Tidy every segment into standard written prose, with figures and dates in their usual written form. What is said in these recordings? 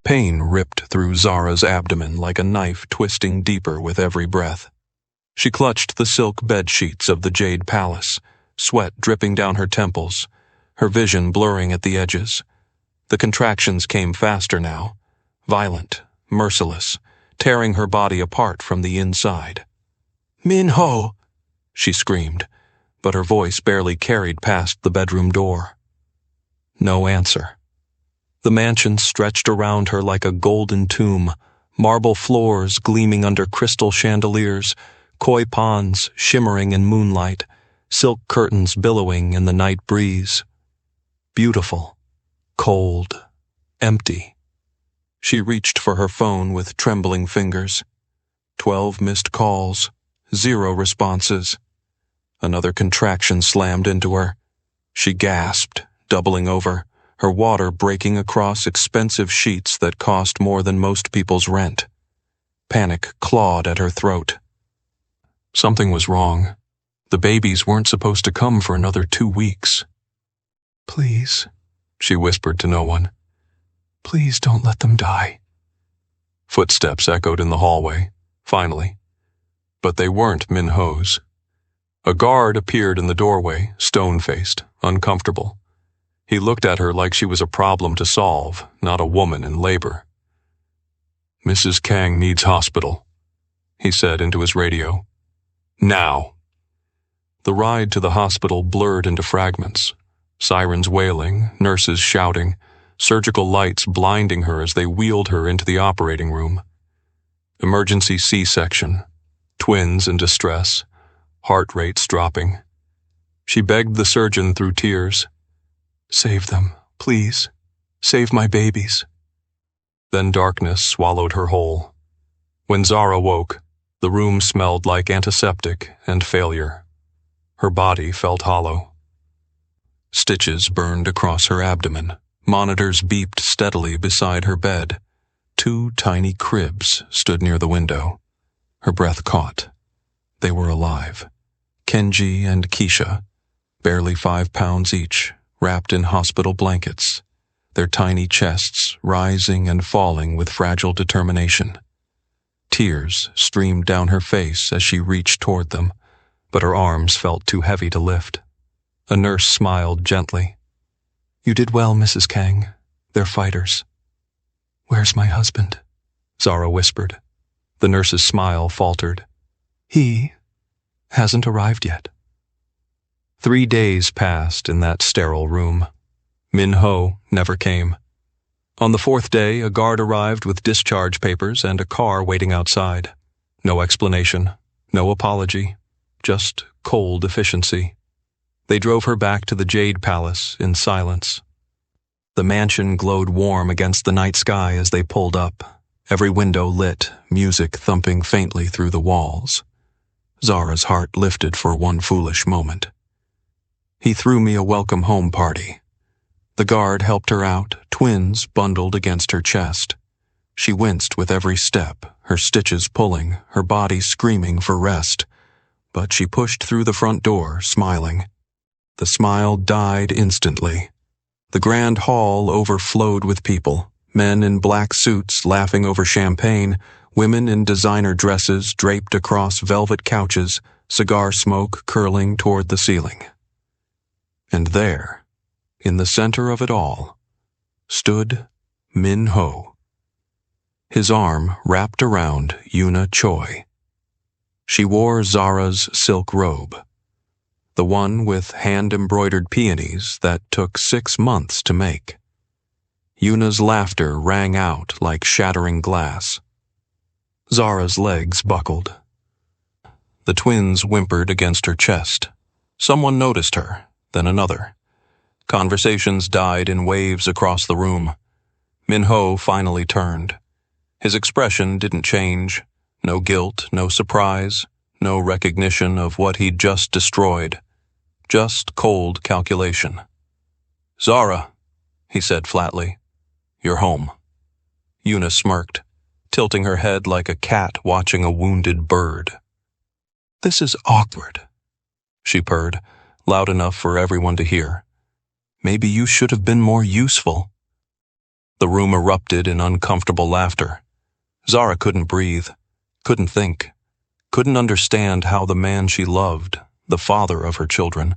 Pain ripped through Zara's abdomen like a knife twisting deeper with every breath. She clutched the silk bed sheets of the Jade Palace, sweat dripping down her temples, her vision blurring at the edges. The contractions came faster now, violent, merciless, tearing her body apart from the inside. "Min-ho!" she screamed, but her voice barely carried past the bedroom door. No answer. The mansion stretched around her like a golden tomb, marble floors gleaming under crystal chandeliers, koi ponds shimmering in moonlight, silk curtains billowing in the night breeze. Beautiful, cold, empty. She reached for her phone with trembling fingers. 12 missed calls, 0 responses. Another contraction slammed into her. She gasped, doubling over, her water breaking across expensive sheets that cost more than most people's rent. Panic clawed at her throat. Something was wrong. The babies weren't supposed to come for another 2 weeks. "Please," she whispered to no one. "Please don't let them die." Footsteps echoed in the hallway, finally. But they weren't Min-ho's. A guard appeared in the doorway, stone-faced, uncomfortable. He looked at her like she was a problem to solve, not a woman in labor. "Mrs. Kang needs hospital," he said into his radio. "Now." The ride to the hospital blurred into fragments. Sirens wailing, nurses shouting, surgical lights blinding her as they wheeled her into the operating room. Emergency C-section. Twins in distress. Heart rates dropping. She begged the surgeon through tears. "Save them, please. Save my babies." Then darkness swallowed her whole. When Zara woke, the room smelled like antiseptic and failure. Her body felt hollow. Stitches burned across her abdomen. Monitors beeped steadily beside her bed. 2 tiny cribs stood near the window. Her breath caught. They were alive. Kenji and Keisha, barely 5 pounds each, wrapped in hospital blankets, their tiny chests rising and falling with fragile determination. Tears streamed down her face as she reached toward them, but her arms felt too heavy to lift. A nurse smiled gently. "You did well, Mrs. Kang. They're fighters." "Where's my husband?" Zara whispered. The nurse's smile faltered. "He hasn't arrived yet." 3 days passed in that sterile room. Min-ho never came. On the 4th day, a guard arrived with discharge papers and a car waiting outside. No explanation, no apology, just cold efficiency. They drove her back to the Jade Palace in silence. The mansion glowed warm against the night sky as they pulled up, every window lit, music thumping faintly through the walls. Zara's heart lifted for one foolish moment. "He threw me a welcome home party." The guard helped her out, twins bundled against her chest. She winced with every step, her stitches pulling, her body screaming for rest. But she pushed through the front door, smiling. The smile died instantly. The grand hall overflowed with people, men in black suits laughing over champagne, women in designer dresses draped across velvet couches, cigar smoke curling toward the ceiling. And there, in the center of it all, stood Min-ho. His arm wrapped around Yuna Choi. She wore Zara's silk robe, the one with hand-embroidered peonies that took 6 months to make. Yuna's laughter rang out like shattering glass. Zara's legs buckled. The twins whimpered against her chest. Someone noticed her, then another. Conversations died in waves across the room. Min-ho finally turned. His expression didn't change. No guilt, no surprise, no recognition of what he'd just destroyed. Just cold calculation. "Zara," he said flatly, "you're home." Yuna smirked, tilting her head like a cat watching a wounded bird. "This is awkward," she purred, loud enough for everyone to hear. "Maybe you should have been more useful." The room erupted in uncomfortable laughter. Zara couldn't breathe, couldn't think, couldn't understand how the man she loved, the father of her children,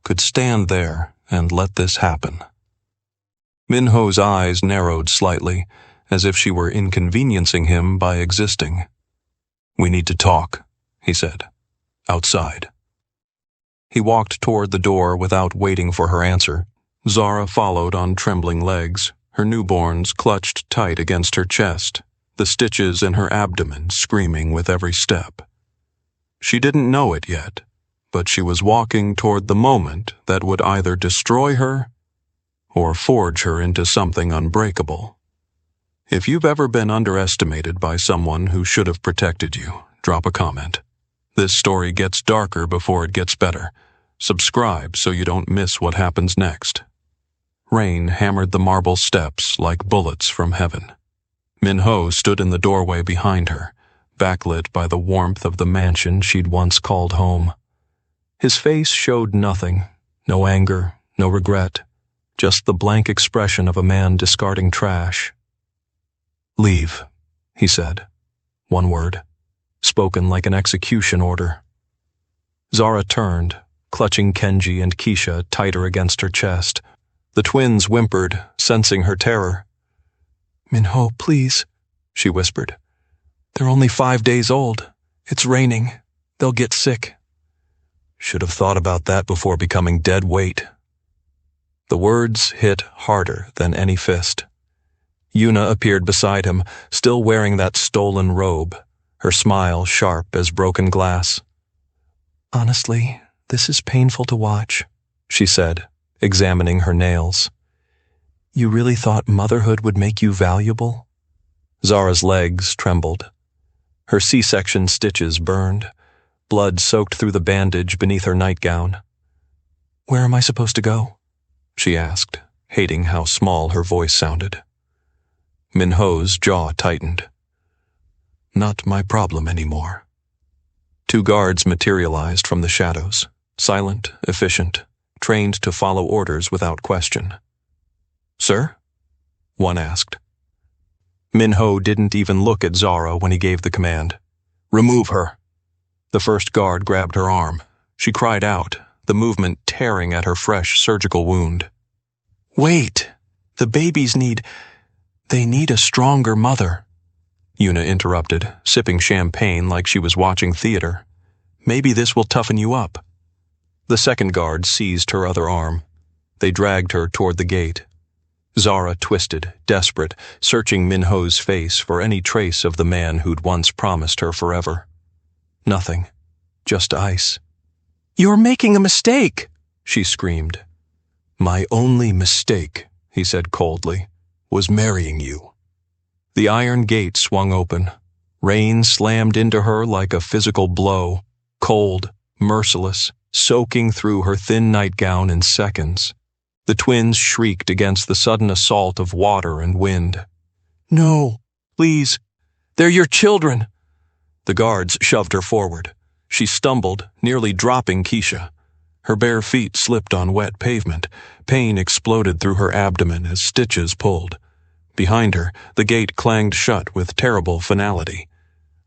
could stand there and let this happen. Minho's eyes narrowed slightly, as if she were inconveniencing him by existing. "We need to talk," he said. "Outside." He walked toward the door without waiting for her answer. Zara followed on trembling legs, her newborns clutched tight against her chest, the stitches in her abdomen screaming with every step. She didn't know it yet, but she was walking toward the moment that would either destroy her or forge her into something unbreakable. If you've ever been underestimated by someone who should have protected you, drop a comment. This story gets darker before it gets better. Subscribe so you don't miss what happens next. Rain hammered the marble steps like bullets from heaven. Minho stood in the doorway behind her, backlit by the warmth of the mansion she'd once called home. His face showed nothing, no anger, no regret, just the blank expression of a man discarding trash. "Leave," he said. One word, spoken like an execution order. Zara turned, clutching Kenji and Keisha tighter against her chest. The twins whimpered, sensing her terror. "Minho, please," she whispered. "They're only 5 days old. It's raining. They'll get sick." Should have thought about that before becoming dead weight. The words hit harder than any fist. Yuna appeared beside him, still wearing that stolen robe, her smile sharp as broken glass. "Honestly, this is painful to watch," she said, examining her nails. "You really thought motherhood would make you valuable?" Zara's legs trembled. Her C-section stitches burned. Blood soaked through the bandage beneath her nightgown. "Where am I supposed to go?" she asked, hating how small her voice sounded. Minho's jaw tightened. "Not my problem anymore." 2 guards materialized from the shadows, silent, efficient, trained to follow orders without question. "Sir?" one asked. Minho didn't even look at Zara when he gave the command. "Remove her." The first guard grabbed her arm. She cried out, the movement tearing at her fresh surgical wound. "Wait! The babies they need a stronger mother," Yuna interrupted, sipping champagne like she was watching theater. "Maybe this will toughen you up." The second guard seized her other arm. They dragged her toward the gate. Zara twisted, desperate, searching Minho's face for any trace of the man who'd once promised her forever. Nothing. Just ice. "You're making a mistake!" she screamed. "My only mistake," he said coldly, "was marrying you." The iron gate swung open. Rain slammed into her like a physical blow, cold, merciless, soaking through her thin nightgown in seconds. The twins shrieked against the sudden assault of water and wind. "No, please, they're your children." The guards shoved her forward. She stumbled, nearly dropping Keisha. Her bare feet slipped on wet pavement. Pain exploded through her abdomen as stitches pulled. Behind her, the gate clanged shut with terrible finality.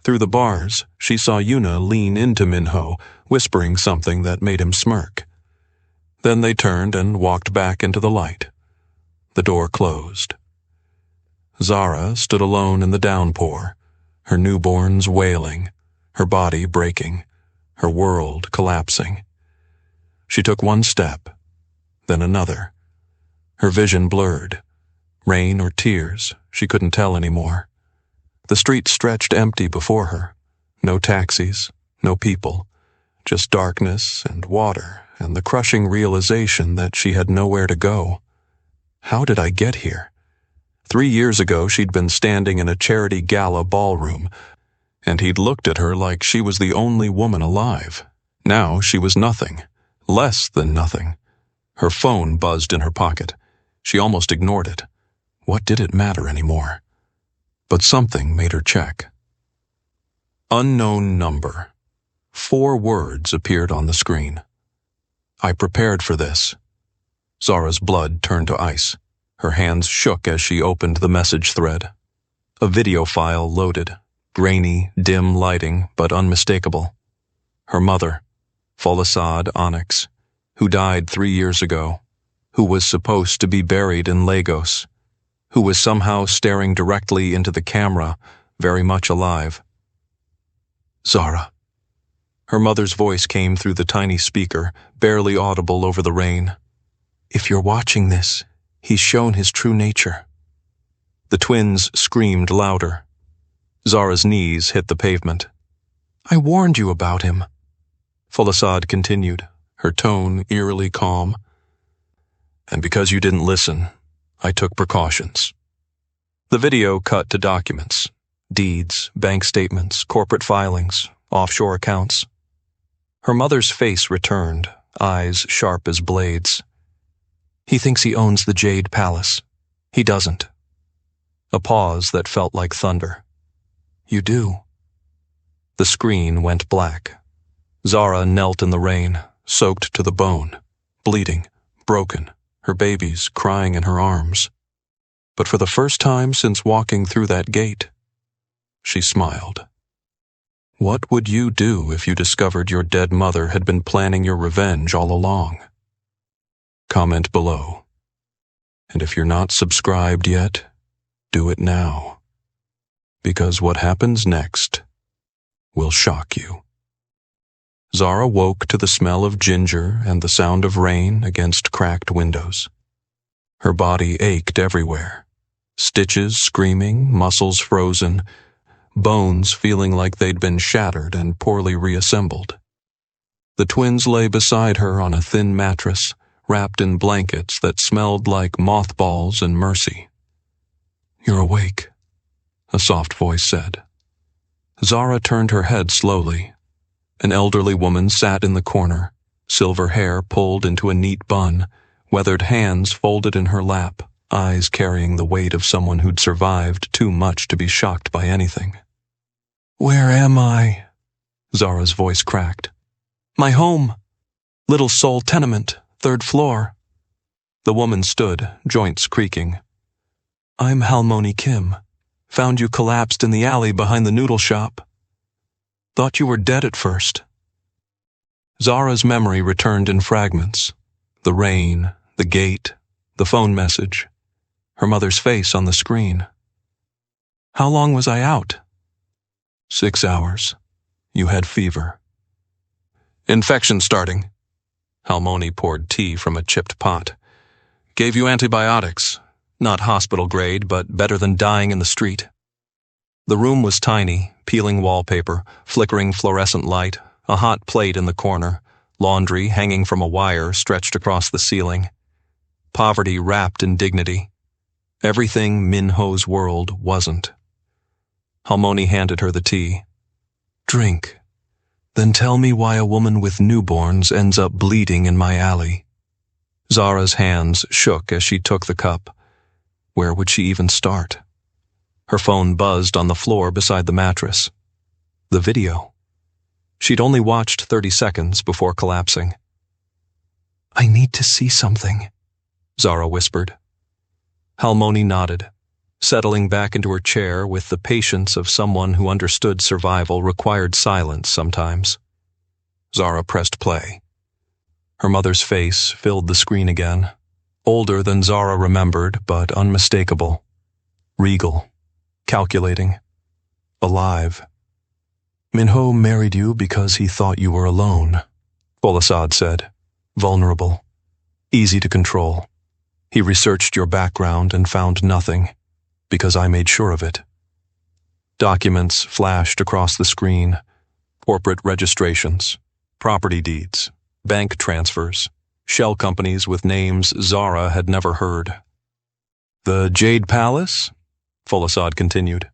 Through the bars, she saw Yuna lean into Minho, whispering something that made him smirk. Then they turned and walked back into the light. The door closed. Zara stood alone in the downpour, her newborns wailing, her body breaking, her world collapsing. She took one step, then another. Her vision blurred. Rain or tears, she couldn't tell anymore. The street stretched empty before her. No taxis, no people, just darkness and water and the crushing realization that she had nowhere to go. How did I get here? 3 years ago she'd been standing in a charity gala ballroom, and he'd looked at her like she was the only woman alive. Now she was nothing, less than nothing. Her phone buzzed in her pocket. She almost ignored it. What did it matter anymore? But something made her check. Unknown number. 4 words appeared on the screen. I prepared for this. Zara's blood turned to ice. Her hands shook as she opened the message thread. A video file loaded, grainy, dim lighting, but unmistakable. Her mother, Folasad Onyx, who died 3 years ago, who was supposed to be buried in Lagos, who was somehow staring directly into the camera, very much alive. Zara. Her mother's voice came through the tiny speaker, barely audible over the rain. If you're watching this, he's shown his true nature. The twins screamed louder. Zara's knees hit the pavement. I warned you about him. Folasad continued, her tone eerily calm. And because you didn't listen, I took precautions. The video cut to documents, deeds, bank statements, corporate filings, offshore accounts. Her mother's face returned, eyes sharp as blades. He thinks he owns the Jade Palace. He doesn't. A pause that felt like thunder. You do. The screen went black. Zara knelt in the rain, soaked to the bone, bleeding, broken, her babies crying in her arms. But for the first time since walking through that gate, she smiled. What would you do if you discovered your dead mother had been planning your revenge all along? Comment below. And if you're not subscribed yet, do it now. Because what happens next will shock you. Zara woke to the smell of ginger and the sound of rain against cracked windows. Her body ached everywhere. Stitches screaming, muscles frozen, bones feeling like they'd been shattered and poorly reassembled. The twins lay beside her on a thin mattress, wrapped in blankets that smelled like mothballs and mercy. You're awake, a soft voice said. Zara turned her head slowly. An elderly woman sat in the corner, silver hair pulled into a neat bun, weathered hands folded in her lap, eyes carrying the weight of someone who'd survived too much to be shocked by anything. Where am I? Zara's voice cracked. My home. Little Soul tenement, 3rd floor. The woman stood, joints creaking. I'm Halmoni Kim. Found you collapsed in the alley behind the noodle shop. Thought you were dead at first. Zara's memory returned in fragments. The rain, the gate, the phone message, her mother's face on the screen. How long was I out? 6 hours. You had fever. Infection starting. Halmoni poured tea from a chipped pot. Gave you antibiotics. Not hospital grade, but better than dying in the street. The room was tiny, peeling wallpaper, flickering fluorescent light, a hot plate in the corner, laundry hanging from a wire stretched across the ceiling. Poverty wrapped in dignity. Everything Minho's world wasn't. Halmoni handed her the tea. Drink. Then tell me why a woman with newborns ends up bleeding in my alley. Zara's hands shook as she took the cup. Where would she even start? Her phone buzzed on the floor beside the mattress. The video. She'd only watched 30 seconds before collapsing. I need to see something, Zara whispered. Halmoni nodded, settling back into her chair with the patience of someone who understood survival required silence sometimes. Zara pressed play. Her mother's face filled the screen again, older than Zara remembered, but unmistakable. Regal, calculating, alive. Minho married you because he thought you were alone, Folasad said, vulnerable, easy to control. He researched your background and found nothing, because I made sure of it. Documents flashed across the screen, corporate registrations, property deeds, bank transfers, shell companies with names Zara had never heard. The Jade Palace, Folasad continued,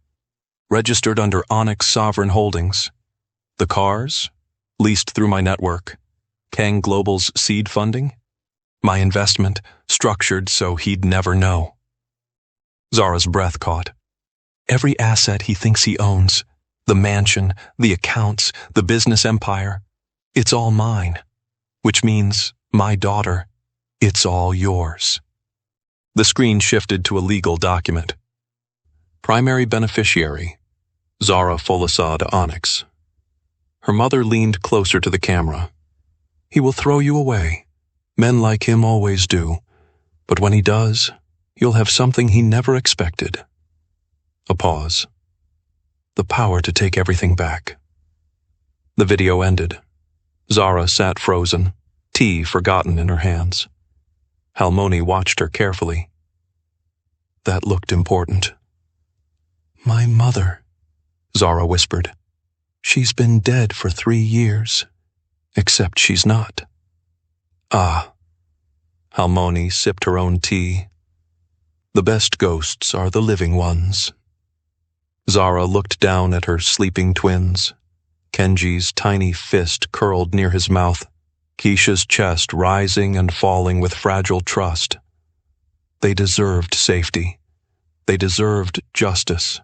registered under Onyx Sovereign Holdings. The cars, leased through my network. Kang Global's seed funding. My investment, structured so he'd never know. Zara's breath caught. Every asset he thinks he owns, the mansion, the accounts, the business empire, it's all mine. Which means, my daughter, it's all yours. The screen shifted to a legal document. Primary beneficiary, Zara Folasad Onyx. Her mother leaned closer to the camera. He will throw you away. Men like him always do. But when he does, you'll have something he never expected. A pause. The power to take everything back. The video ended. Zara sat frozen, tea forgotten in her hands. Halmoni watched her carefully. That looked important. My mother, Zara whispered. She's been dead for 3 years. Except she's not. Ah. Halmoni sipped her own tea. The best ghosts are the living ones. Zara looked down at her sleeping twins. Kenji's tiny fist curled near his mouth, Keisha's chest rising and falling with fragile trust. They deserved safety. They deserved justice.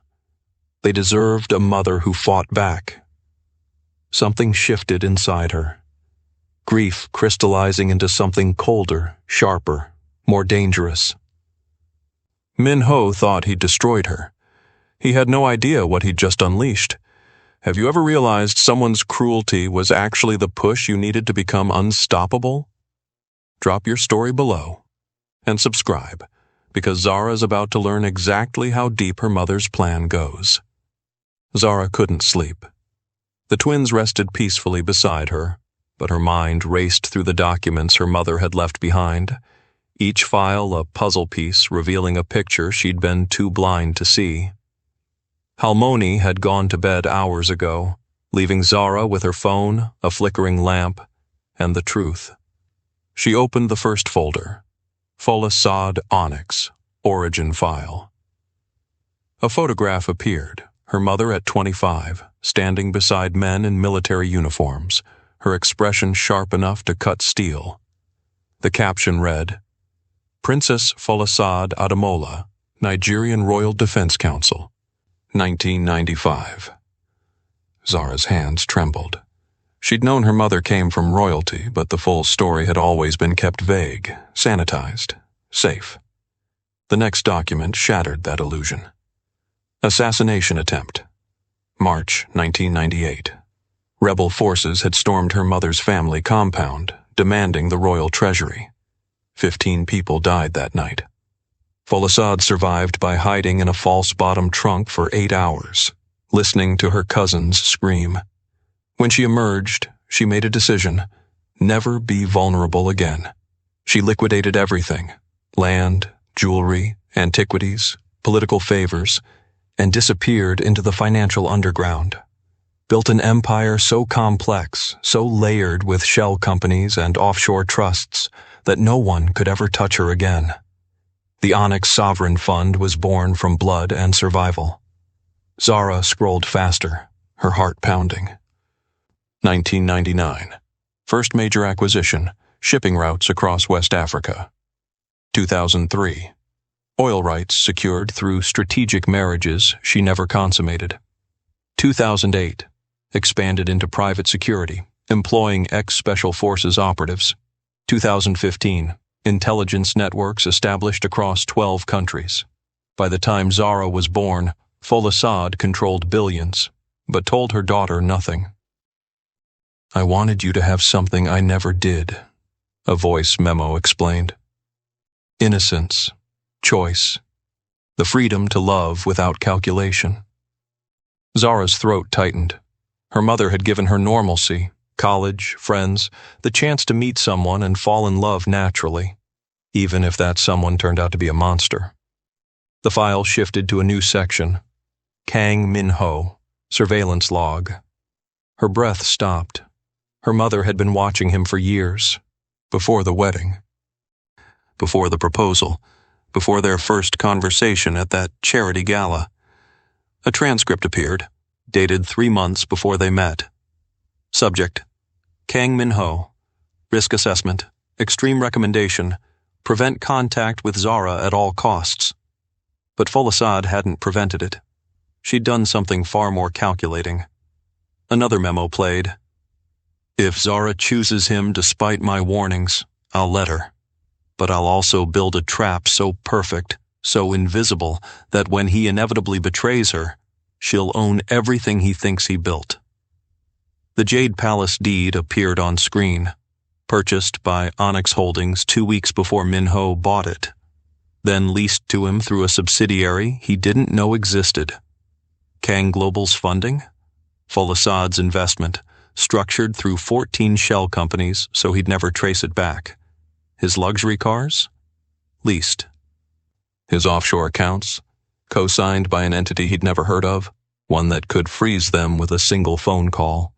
They deserved a mother who fought back. Something shifted inside her. Grief crystallizing into something colder, sharper, more dangerous. Min-ho thought he'd destroyed her. He had no idea what he'd just unleashed. Have you ever realized someone's cruelty was actually the push you needed to become unstoppable? Drop your story below and subscribe, because Zara's about to learn exactly how deep her mother's plan goes. Zara couldn't sleep. The twins rested peacefully beside her, but her mind raced through the documents her mother had left behind, each file a puzzle piece revealing a picture she'd been too blind to see. Halmoni had gone to bed hours ago, leaving Zara with her phone, a flickering lamp, and the truth. She opened the first folder, Folasad Onyx, Origin File. A photograph appeared, her mother at 25, standing beside men in military uniforms, her expression sharp enough to cut steel. The caption read, Princess Folasad Ademola, Nigerian Royal Defense Council, 1995. Zara's hands trembled. She'd known her mother came from royalty, but the full story had always been kept vague, sanitized, safe. The next document shattered that illusion. Assassination attempt. March 1998. Rebel forces had stormed her mother's family compound, demanding the royal treasury. 15 people died that night. Folasad survived by hiding in a false bottom trunk for 8 hours, listening to her cousins scream. When she emerged, she made a decision: never be vulnerable again. She liquidated everything: land, jewelry, antiquities, political favors, and disappeared into the financial underground. Built an empire so complex, so layered with shell companies and offshore trusts, that no one could ever touch her again. The Onyx Sovereign Fund was born from blood and survival. Zara scrolled faster, her heart pounding. 1999. First major acquisition, shipping routes across West Africa. 2003. Oil rights secured through strategic marriages she never consummated. 2008. Expanded into private security, employing ex-Special Forces operatives. 2015. Intelligence networks established across 12 countries. By the time Zara was born, Folasad controlled billions, but told her daughter nothing. I wanted you to have something I never did, a voice memo explained. Innocence, choice, the freedom to love without calculation. Zara's throat tightened. Her mother had given her normalcy, college, friends, the chance to meet someone and fall in love naturally, even if that someone turned out to be a monster. The file shifted to a new section. Kang Min-ho, surveillance log. Her breath stopped. Her mother had been watching him for years, before the wedding, before the proposal, before their first conversation at that charity gala. A transcript appeared, dated 3 months before they met. Subject: Kang Min-ho. Risk assessment. Extreme recommendation: prevent contact with Zara at all costs. But Folasad hadn't prevented it. She'd done something far more calculating. Another memo played. If Zara chooses him despite my warnings, I'll let her. but I'll also build a trap so perfect, so invisible, that when he inevitably betrays her, she'll own everything he thinks he built. The Jade Palace deed appeared on screen, purchased by Onyx Holdings 2 weeks before Min-ho bought it, then leased to him through a subsidiary he didn't know existed. Kang Global's funding? Folasad's investment, structured through 14 shell companies so he'd never trace it back. His luxury cars? Leased. His offshore accounts? Co-signed by an entity he'd never heard of, one that could freeze them with a single phone call.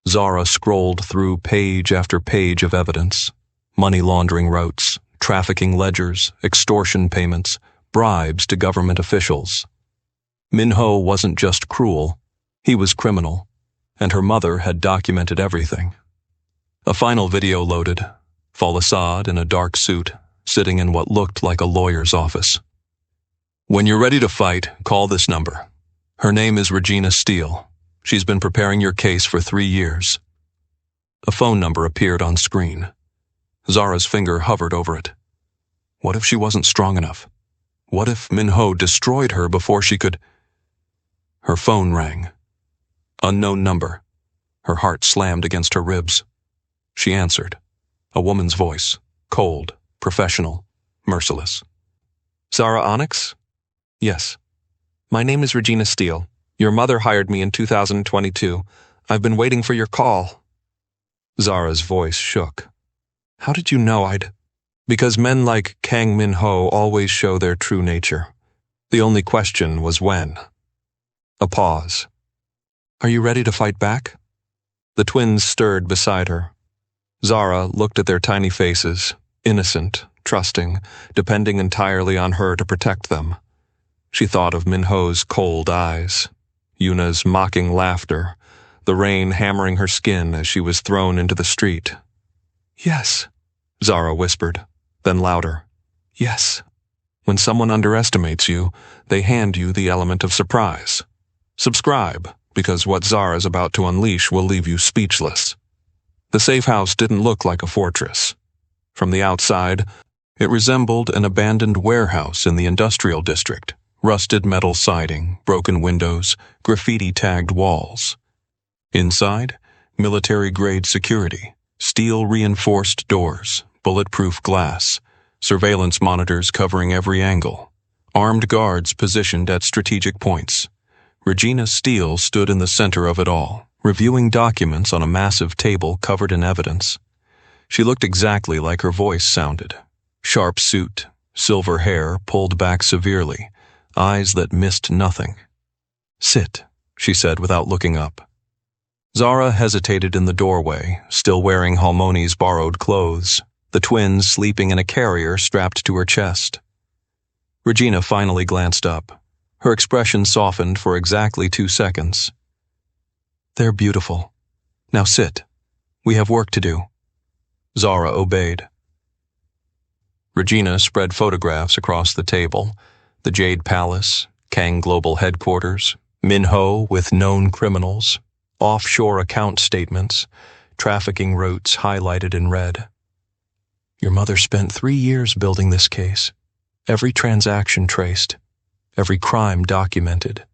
Zara scrolled through page after page of evidence. Money laundering routes, trafficking ledgers, extortion payments, bribes to government officials. Min-ho wasn't just cruel, he was criminal, and her mother had documented everything. A final video loaded, Folasad in a dark suit, sitting in what looked like a lawyer's office. When you're ready to fight, call this number. Her name is Regina Steele. She's been preparing your case for 3 years. A phone number appeared on screen. Zara's finger hovered over it. What if she wasn't strong enough? What if Min-ho destroyed her before she could... Her phone rang. Unknown number. Her heart slammed against her ribs. She answered. A woman's voice. Cold, professional, merciless. Zara Onyx? Yes. My name is Regina Steele. Your mother hired me in 2022. I've been waiting for your call. Zara's voice shook. How did you know I'd... Because men like Kang Min-ho always show their true nature. The only question was when. A pause. Are you ready to fight back? The twins stirred beside her. Zara looked at their tiny faces, innocent, trusting, depending entirely on her to protect them. She thought of Min-ho's cold eyes, Yuna's mocking laughter, the rain hammering her skin as she was thrown into the street. Yes, Zara whispered, then louder. Yes. When someone underestimates you, they hand you the element of surprise. Subscribe, because what Zara's about to unleash will leave you speechless. The safe house didn't look like a fortress. From the outside, it resembled an abandoned warehouse in the industrial district. Rusted metal siding, broken windows, graffiti-tagged walls. Inside, military-grade security, steel-reinforced doors, bulletproof glass, surveillance monitors covering every angle, armed guards positioned at strategic points. Regina Steele stood in the center of it all, reviewing documents on a massive table covered in evidence. She looked exactly like her voice sounded. Sharp suit, silver hair pulled back severely, eyes that missed nothing. Sit, she said without looking up. Zara hesitated in the doorway, still wearing Halmoni's borrowed clothes, the twins sleeping in a carrier strapped to her chest. Regina finally glanced up. Her expression softened for exactly 2 seconds. They're beautiful. Now sit. We have work to do. Zara obeyed. Regina spread photographs across the table. The Jade Palace, Kang Global Headquarters, Min-ho with known criminals, offshore account statements, trafficking routes highlighted in red. Your mother spent 3 years building this case. Every transaction traced, every crime documented,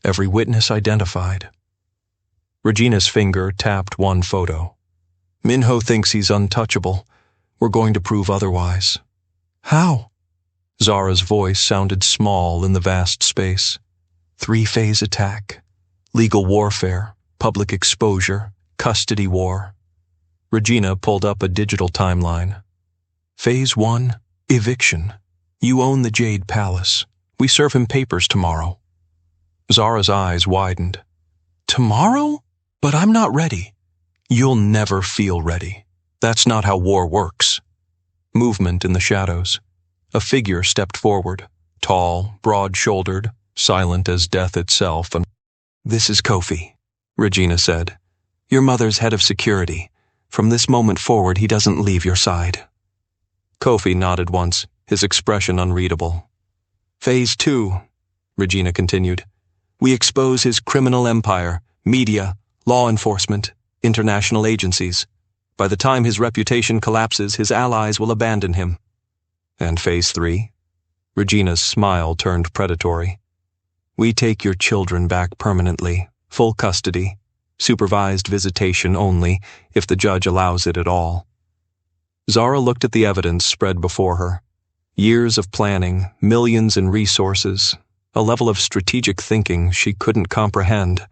every witness identified. Regina's finger tapped one photo. Min-ho thinks he's untouchable. We're going to prove otherwise. How? Zara's voice sounded small in the vast space. 3-phase attack, legal warfare, public exposure, custody war. Regina pulled up a digital timeline. Phase 1, eviction. You own the Jade Palace. We serve him papers tomorrow. Zara's eyes widened. Tomorrow? But I'm not ready. You'll never feel ready. That's not how war works. Movement in the shadows. A figure stepped forward, tall, broad-shouldered, silent as death itself. This is Kofi, Regina said. Your mother's head of security. From this moment forward, he doesn't leave your side. Kofi nodded once, his expression unreadable. Phase 2, Regina continued. We expose his criminal empire, media, law enforcement, international agencies. By the time his reputation collapses, his allies will abandon him. And phase 3? Regina's smile turned predatory. We take your children back permanently, full custody, supervised visitation only, if the judge allows it at all. Zara looked at the evidence spread before her. Years of planning, millions in resources, a level of strategic thinking she couldn't comprehend.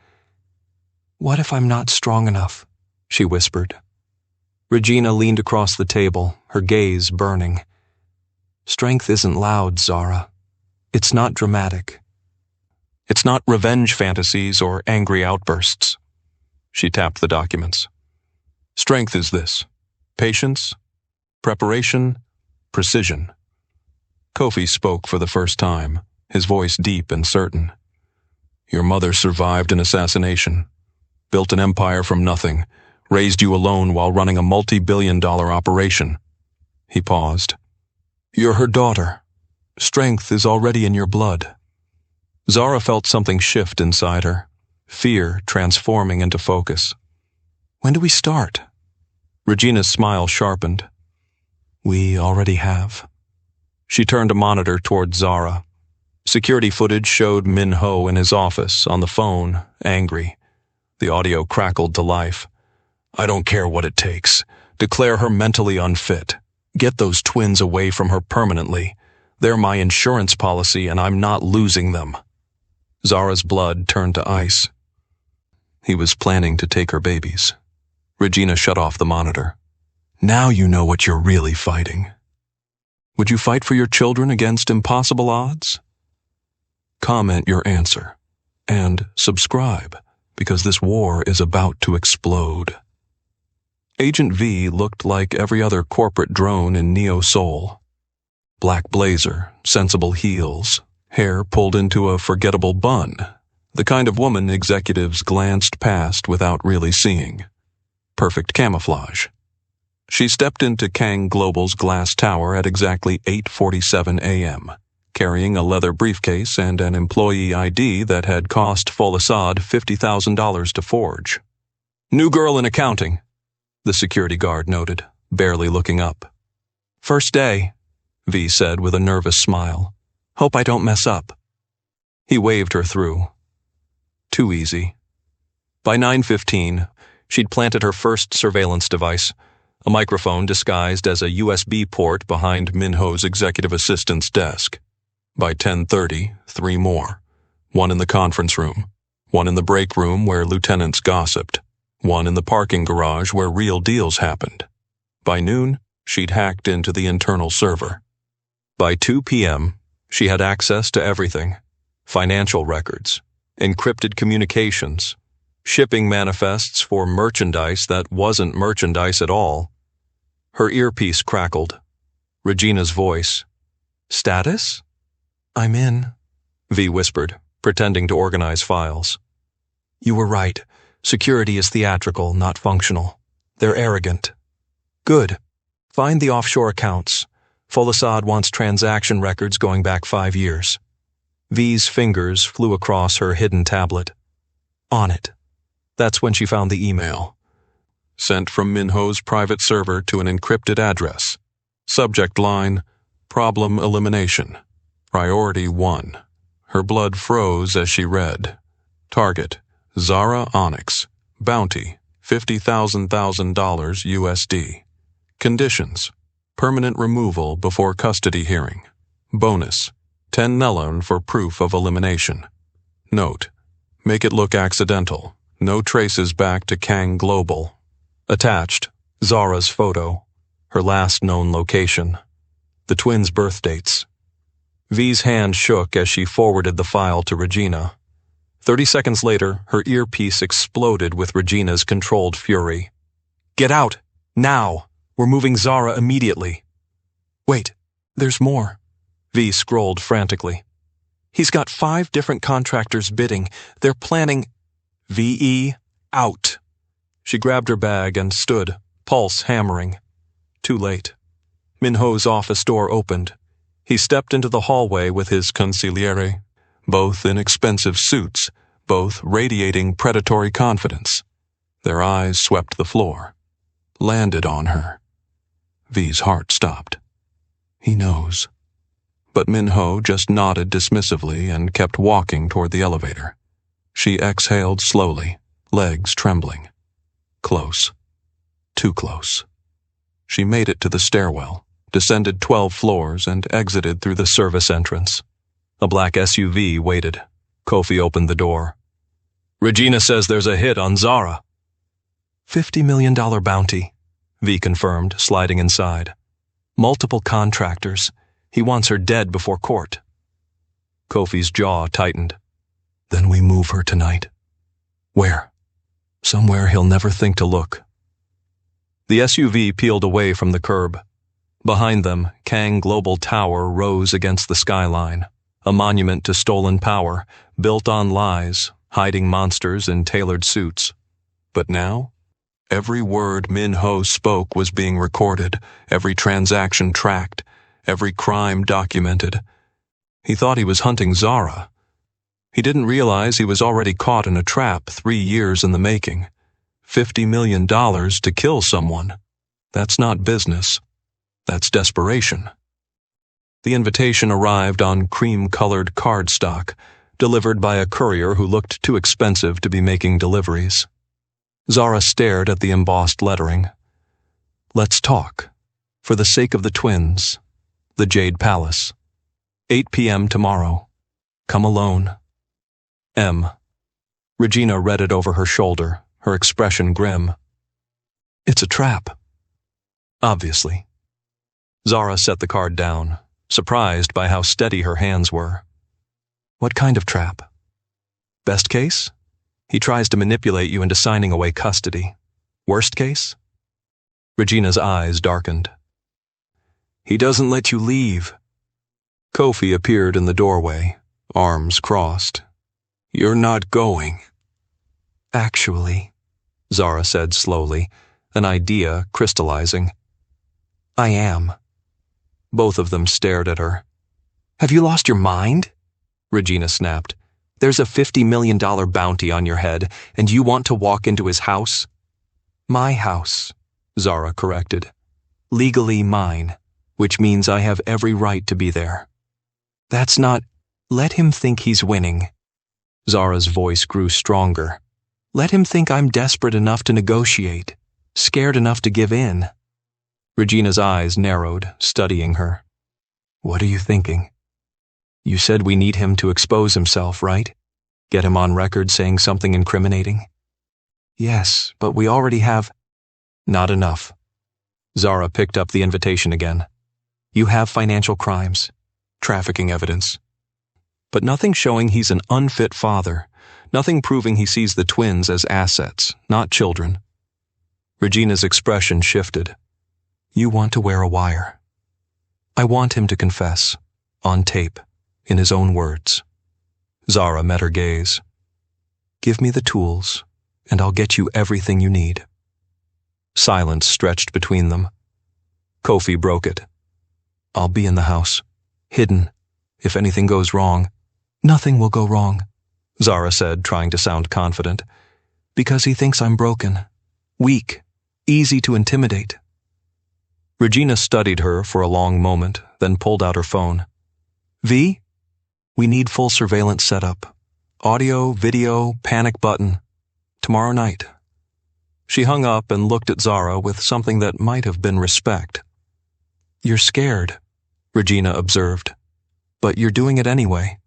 What if I'm not strong enough? She whispered. Regina leaned across the table, her gaze burning. Strength isn't loud, Zara. It's not dramatic. It's not revenge fantasies or angry outbursts. She tapped the documents. Strength is this: patience, preparation, precision. Kofi spoke for the first time, his voice deep and certain. Your mother survived an assassination, built an empire from nothing, raised you alone while running a multi-billion-dollar operation. He paused. You're her daughter. Strength is already in your blood. Zara felt something shift inside her, fear transforming into focus. When do we start? Regina's smile sharpened. We already have. She turned a monitor toward Zara. Security footage showed Min Ho in his office, on the phone, angry. The audio crackled to life. I don't care what it takes. Declare her mentally unfit. Get those twins away from her permanently. They're my insurance policy and I'm not losing them. Zara's blood turned to ice. He was planning to take her babies. Regina shut off the monitor. Now you know what you're really fighting. Would you fight for your children against impossible odds? Comment your answer. And subscribe, because this war is about to explode. Agent V looked like every other corporate drone in Neo Seoul. Black blazer, sensible heels, hair pulled into a forgettable bun, the kind of woman executives glanced past without really seeing. Perfect camouflage. She stepped into Kang Global's glass tower at exactly 8:47 a.m., carrying a leather briefcase and an employee ID that had cost Folasad $50,000 to forge. New girl in accounting, the security guard noted, barely looking up. First day, V said with a nervous smile. Hope I don't mess up. He waved her through. Too easy. By 9:15, she'd planted her first surveillance device, a microphone disguised as a USB port behind Min Ho's executive assistant's desk. By 10:30, 3 more. One in the conference room, one in the break room where lieutenants gossiped, one in the parking garage where real deals happened. By noon, she'd hacked into the internal server. By 2 p.m., she had access to everything: financial records, encrypted communications, shipping manifests for merchandise that wasn't merchandise at all. Her earpiece crackled. Regina's voice. Status? I'm in, V whispered, pretending to organize files. You were right. Security is theatrical, not functional. They're arrogant. Good. Find the offshore accounts. Folasad wants transaction records going back 5 years. V's fingers flew across her hidden tablet. On it. That's when she found the email. Sent from Min Ho's private server to an encrypted address. Subject line, problem elimination. Priority 1. Her blood froze as she read. Target, Zara Onyx. Bounty, $50,000 USD. Conditions, permanent removal before custody hearing. Bonus, 10 melon for proof of elimination. Note, make it look accidental. No traces back to Kang Global. Attached, Zara's photo, her last known location, the twins' birth dates. V's hand shook as she forwarded the file to Regina. 30 seconds later, her earpiece exploded with Regina's controlled fury. Get out! Now! We're moving Zara immediately. Wait, there's more. V scrolled frantically. He's got 5 different contractors bidding. They're planning... VE, out. She grabbed her bag and stood, pulse hammering. Too late. Min Ho's office door opened. He stepped into the hallway with his consigliere, both in expensive suits, both radiating predatory confidence. Their eyes swept the floor, landed on her. V's heart stopped. He knows. But Minho just nodded dismissively and kept walking toward the elevator. She exhaled slowly, legs trembling. Close. Too close. She made it to the stairwell, descended 12 floors, and exited through the service entrance. A black SUV waited. Kofi opened the door. "Regina says there's a hit on Zara." $50 million bounty, V confirmed, sliding inside. Multiple contractors. He wants her dead before court. Kofi's jaw tightened. Then we move her tonight. Where? Somewhere he'll never think to look. The SUV peeled away from the curb. Behind them, Kang Global Tower rose against the skyline, a monument to stolen power, built on lies, hiding monsters in tailored suits. But now, every word Minho spoke was being recorded, every transaction tracked, every crime documented. He thought he was hunting Zara. He didn't realize he was already caught in a trap 3 years in the making. $50 million to kill someone. That's not business. That's desperation. The invitation arrived on cream-colored cardstock, delivered by a courier who looked too expensive to be making deliveries. Zara stared at the embossed lettering. Let's talk. For the sake of the twins. The Jade Palace. 8 p.m. tomorrow. Come alone. M. Regina read it over her shoulder, her expression grim. It's a trap. Obviously. Zara set the card down, surprised by how steady her hands were. What kind of trap? Best case? He tries to manipulate you into signing away custody. Worst case? Regina's eyes darkened. He doesn't let you leave. Kofi appeared in the doorway, arms crossed. You're not going. Actually, Zara said slowly, an idea crystallizing. I am. Both of them stared at her. Have you lost your mind? Regina snapped. There's a $50 million bounty on your head, and you want to walk into his house? My house, Zara corrected. Legally mine, which means I have every right to be there. That's not... Let him think he's winning. Zara's voice grew stronger. Let him think I'm desperate enough to negotiate, scared enough to give in. Regina's eyes narrowed, studying her. What are you thinking? You said we need him to expose himself, right? Get him on record saying something incriminating? Yes, but we already have... Not enough. Zara picked up the invitation again. You have financial crimes, trafficking evidence. But nothing showing he's an unfit father, nothing proving he sees the twins as assets, not children. Regina's expression shifted. You want to wear a wire. I want him to confess, on tape, in his own words. Zara met her gaze. Give me the tools, and I'll get you everything you need. Silence stretched between them. Kofi broke it. I'll be in the house, hidden. If anything goes wrong, nothing will go wrong, Zara said, trying to sound confident. Because he thinks I'm broken, weak, easy to intimidate. Regina studied her for a long moment, then pulled out her phone. V? We need full surveillance setup. Audio, video, panic button. Tomorrow night. She hung up and looked at Zara with something that might have been respect. You're scared, Regina observed. But you're doing it anyway.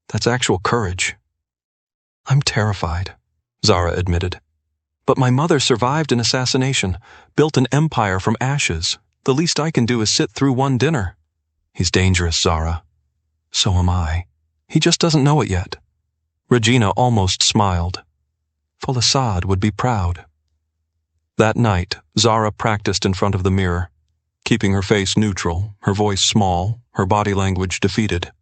That's actual courage. I'm terrified, Zara admitted. But my mother survived an assassination, built an empire from ashes. The least I can do is sit through one dinner. He's dangerous, Zara. So am I. He just doesn't know it yet. Regina almost smiled. Folasad would be proud. That night, Zara practiced in front of the mirror, keeping her face neutral, her voice small, her body language defeated.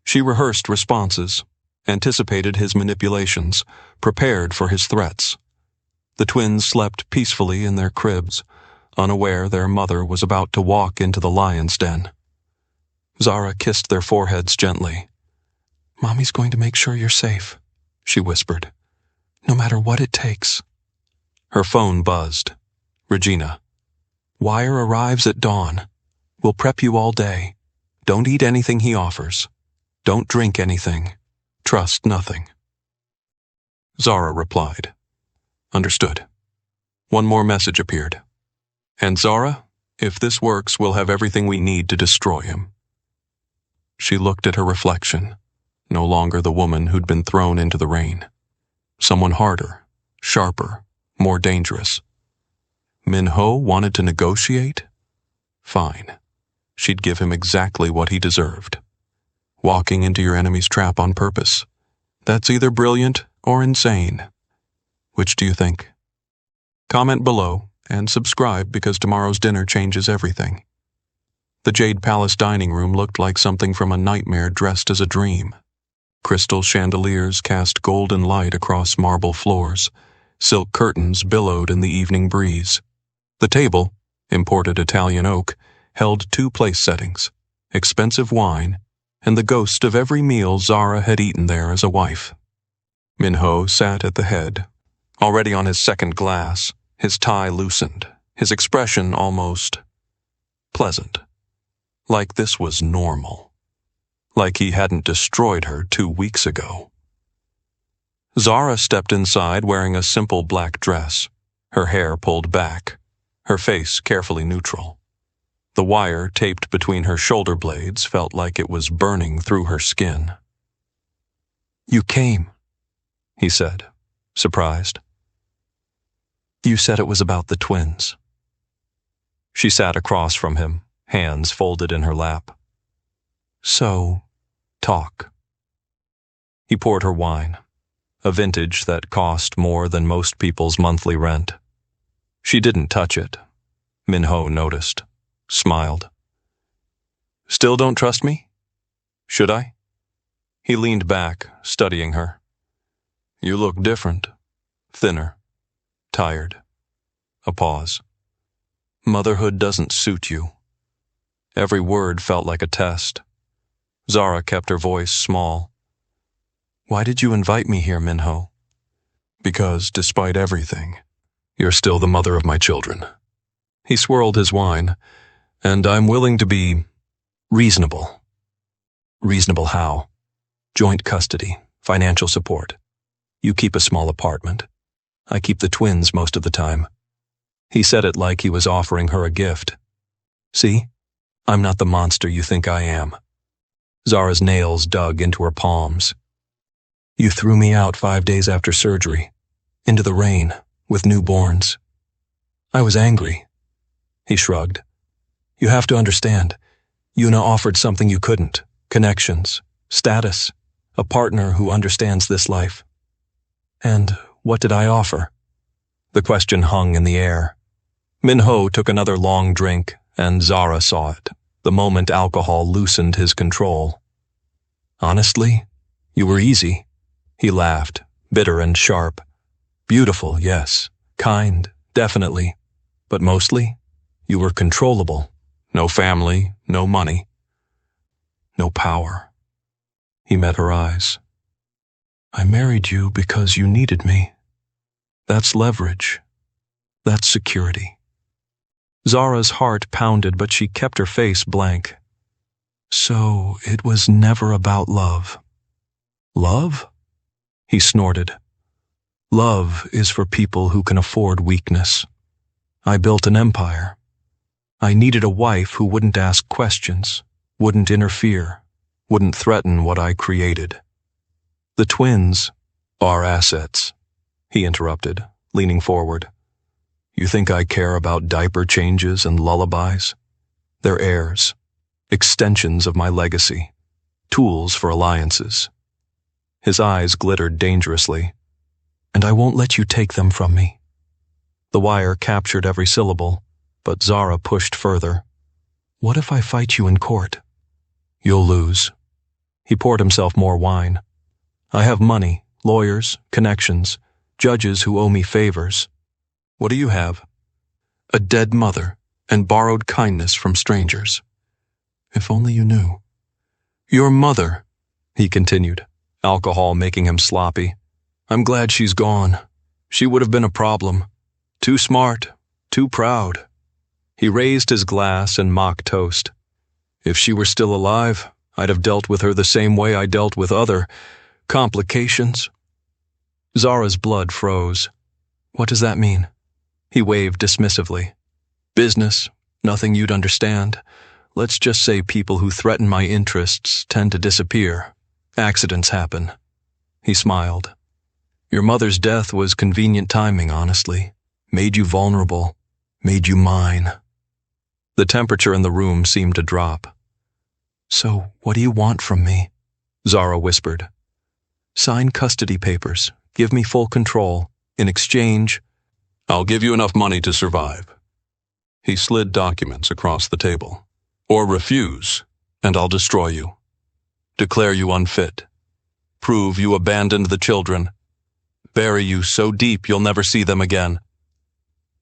She rehearsed responses, anticipated his manipulations, prepared for his threats. The twins slept peacefully in their cribs, unaware their mother was about to walk into the lion's den. Zara kissed their foreheads gently. Mommy's going to make sure you're safe, she whispered. No matter what it takes. Her phone buzzed. Regina. Wire arrives at dawn. We'll prep you all day. Don't eat anything he offers. Don't drink anything. Trust nothing." Zara replied, "Understood." One more message appeared. "And Zara, if this works, we'll have everything we need to destroy him." She looked at her reflection, no longer the woman who'd been thrown into the rain. Someone harder, sharper, more dangerous. Min-ho wanted to negotiate? Fine. She'd give him exactly what he deserved. Walking into your enemy's trap on purpose. That's either brilliant or insane. Which do you think? Comment below and subscribe because tomorrow's dinner changes everything. The Jade Palace dining room looked like something from a nightmare dressed as a dream. Crystal chandeliers cast golden light across marble floors. Silk curtains billowed in the evening breeze. The table, imported Italian oak, held 2 place settings, expensive wine, and the ghost of every meal Zara had eaten there as a wife. Min-ho sat at the head, already on his second glass, his tie loosened, his expression almost pleasant. Like this was normal. Like he hadn't destroyed her 2 weeks ago. Zara stepped inside wearing a simple black dress, her hair pulled back, her face carefully neutral. The wire taped between her shoulder blades felt like it was burning through her skin. "You came," he said, surprised. "You said it was about the twins." She sat across from him, hands folded in her lap. "So, talk." He poured her wine, a vintage that cost more than most people's monthly rent. She didn't touch it. Min-ho noticed, smiled. "Still don't trust me? Should I?" He leaned back, studying her. "You look different, thinner, tired." A pause. "Motherhood doesn't suit you." Every word felt like a test. Zara kept her voice small. "Why did you invite me here, Min-ho?" "Because, despite everything, you're still the mother of my children." He swirled his wine. "And I'm willing to be reasonable." "Reasonable how?" "Joint custody, financial support. You keep a small apartment. I keep the twins most of the time." He said it like he was offering her a gift. "See? I'm not the monster you think I am." Zara's nails dug into her palms. "You threw me out 5 days after surgery, into the rain, with newborns. I was angry." He shrugged. "You have to understand, Yuna offered something you couldn't. Connections, status, a partner who understands this life." "And what did I offer?" The question hung in the air. Min-ho took another long drink, and Zara saw it, the moment alcohol loosened his control. "Honestly, you were easy." He laughed, bitter and sharp. "Beautiful, yes. Kind, definitely. But mostly, you were controllable. No family, no money. No power." He met her eyes. "I married you because you needed me. That's leverage. That's security." Zara's heart pounded, but she kept her face blank. "So it was never about love." "Love?" He snorted. "Love is for people who can afford weakness. I built an empire. I needed a wife who wouldn't ask questions, wouldn't interfere, wouldn't threaten what I created. The twins are assets," he interrupted, leaning forward. "You think I care about diaper changes and lullabies? They're heirs, extensions of my legacy, tools for alliances." His eyes glittered dangerously. "And I won't let you take them from me." The wire captured every syllable, but Zara pushed further. "What if I fight you in court?" "You'll lose." He poured himself more wine. "I have money, lawyers, connections, judges who owe me favors. What do you have?" "A dead mother and borrowed kindness from strangers." "If only you knew." "Your mother," he continued, alcohol making him sloppy. "I'm glad she's gone. She would have been a problem. Too smart, too proud. He raised his glass and mock toast. If she were still alive, I'd have dealt with her the same way I dealt with other complications. Zara's blood froze. What does that mean? He waved dismissively. Business, nothing you'd understand. Let's just say people who threaten my interests tend to disappear. Accidents happen. He smiled. Your mother's death was convenient timing, honestly. Made you vulnerable. Made you mine. The temperature in the room seemed to drop. So, what do you want from me? Zara whispered. Sign custody papers. Give me full control. In exchange, I'll give you enough money to survive. He slid documents across the table. Or refuse, and I'll destroy you. Declare you unfit. Prove you abandoned the children. Bury you so deep you'll never see them again.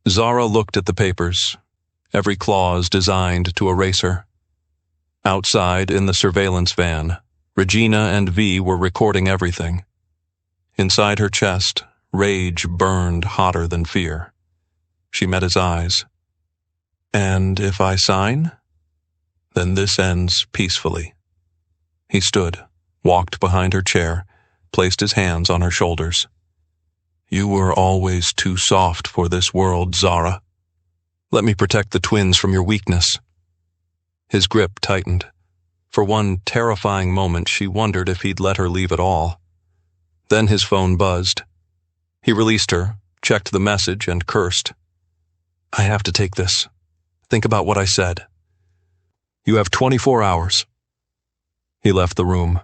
Zara looked at the papers, every clause designed to erase her. Outside, in the surveillance van, Regina and V were recording everything. Inside her chest, rage burned hotter than fear. She met his eyes. And if I sign? Then this ends peacefully. He stood, walked behind her chair, placed his hands on her shoulders. You were always too soft for this world, Zara. Let me protect the twins from your weakness. His grip tightened. For one terrifying moment, she wondered if he'd let her leave at all. Then his phone buzzed. He released her, checked the message, and cursed. I have to take this. Think about what I said. You have 24 hours. He left the room.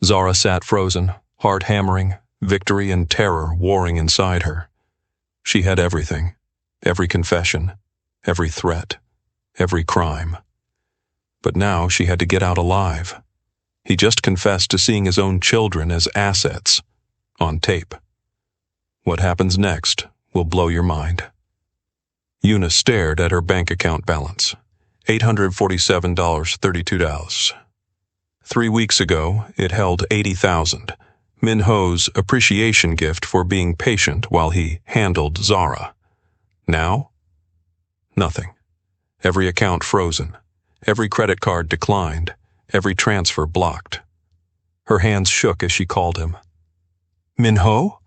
Zara sat frozen, heart hammering, victory and terror warring inside her. She had everything, every confession, every threat, every crime. But now she had to get out alive. He just confessed to seeing his own children as assets, on tape. What happens next will blow your mind. Una stared at her bank account balance. $847.32. 3 weeks ago, it held $80,000, Min Ho's appreciation gift for being patient while he handled Zara. Now? Nothing. Every account frozen. Every credit card declined. Every transfer blocked. Her hands shook as she called him. Min Ho?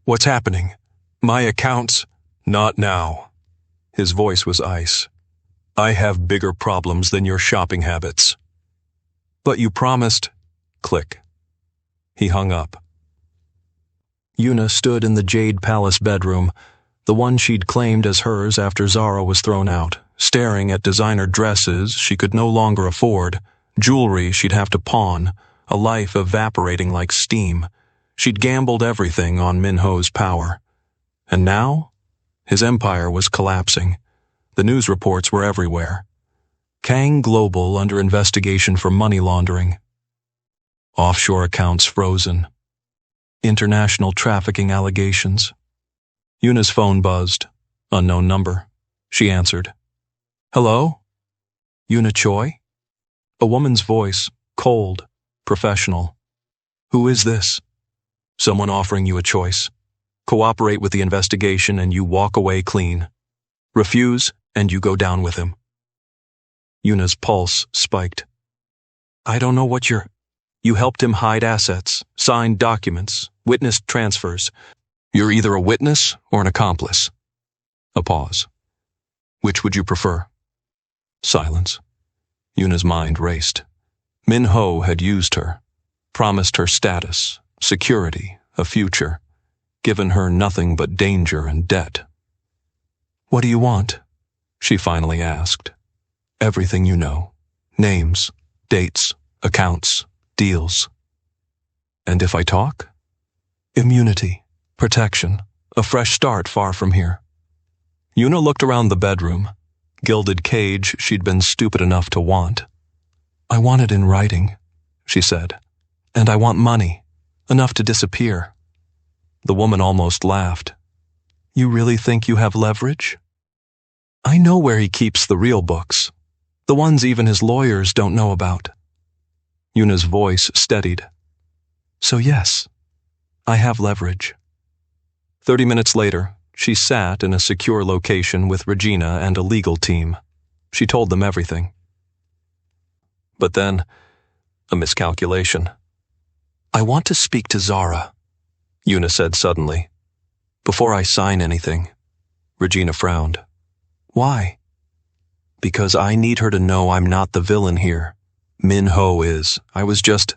What's happening? My accounts? Not now. His voice was ice. I have bigger problems than your shopping habits. But you promised. Click. He hung up. Una stood in the Jade Palace bedroom, the one she'd claimed as hers after Zara was thrown out, staring at designer dresses she could no longer afford, jewelry she'd have to pawn, a life evaporating like steam. She'd gambled everything on Min Ho's power. And now? His empire was collapsing. The news reports were everywhere. Kang Global under investigation for money laundering. Offshore accounts frozen. International trafficking allegations. Una's phone buzzed. Unknown number. She answered. Hello? Una Choi? A woman's voice, cold, professional. Who is this? Someone offering you a choice. Cooperate with the investigation and you walk away clean. Refuse and you go down with him. Una's pulse spiked. I don't know what you're... You helped him hide assets, signed documents, witnessed transfers. You're either a witness or an accomplice. A pause. Which would you prefer? Silence. Una's mind raced. Min Ho had used her, promised her status, security, a future, given her nothing but danger and debt. What do you want? She finally asked. Everything you know. Names, dates, accounts, deals. And if I talk? Immunity, protection, a fresh start far from here. Una looked around the bedroom, gilded cage she'd been stupid enough to want. I want it in writing, she said. And I want money, enough to disappear. The woman almost laughed. You really think you have leverage? I know where he keeps the real books, the ones even his lawyers don't know about. Una's voice steadied. So yes, I have leverage. 30 minutes later, She sat in a secure location with Regina and a legal team. She told them everything. But then, a miscalculation. "I want to speak to Zara," Una said suddenly. "Before I sign anything." Regina frowned. "Why?" "Because I need her to know I'm not the villain here. Min-ho is. I was just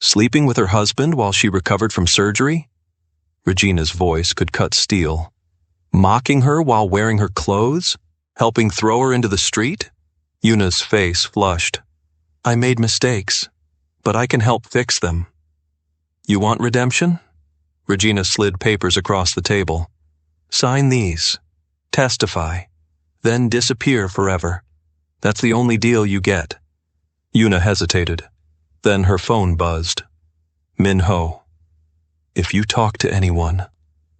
sleeping with her husband while she recovered from surgery?" Regina's voice could cut steel. "Mocking her while wearing her clothes? Helping throw her into the street?" Una's face flushed. "I made mistakes, but I can help fix them." "You want redemption?" Regina slid papers across the table. "Sign these. Testify. Then disappear forever. That's the only deal you get." Una hesitated. Then her phone buzzed. "Min-ho, if you talk to anyone,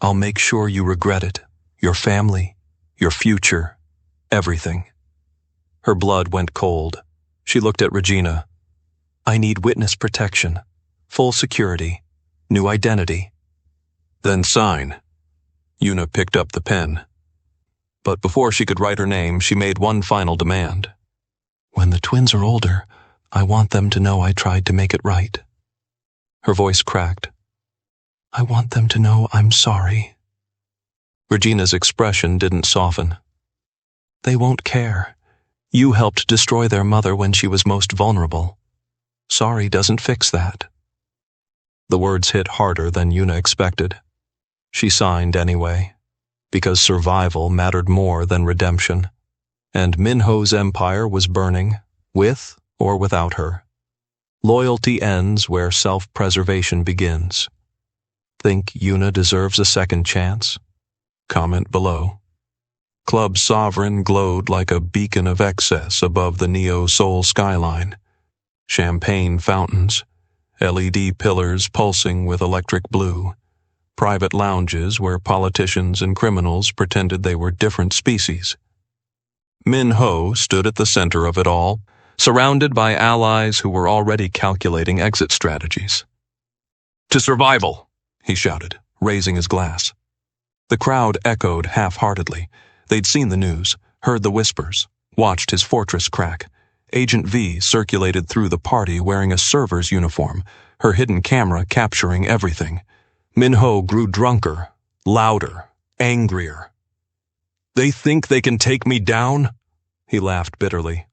I'll make sure you regret it. Your family, your future, everything." Her blood went cold. She looked at Regina. "I need witness protection, full security, new identity." "Then sign." Una picked up the pen. But before she could write her name, she made one final demand. "When the twins are older, I want them to know I tried to make it right." Her voice cracked. "I want them to know I'm sorry." Regina's expression didn't soften. "They won't care. You helped destroy their mother when she was most vulnerable. Sorry doesn't fix that." The words hit harder than Una expected. She signed anyway, because survival mattered more than redemption, and Min-ho's empire was burning, with or without her. Loyalty ends where self-preservation begins. Think Una deserves a second chance? Comment below. Club Sovereign glowed like a beacon of excess above the Neo-Seoul skyline. Champagne fountains, LED pillars pulsing with electric blue, private lounges where politicians and criminals pretended they were different species. Min-ho stood at the center of it all, surrounded by allies who were already calculating exit strategies. "To survival!" he shouted, raising his glass. The crowd echoed half-heartedly. They'd seen the news, heard the whispers, watched his fortress crack. Agent V circulated through the party wearing a server's uniform, her hidden camera capturing everything. Min-ho grew drunker, louder, angrier. "They think they can take me down?" He laughed bitterly.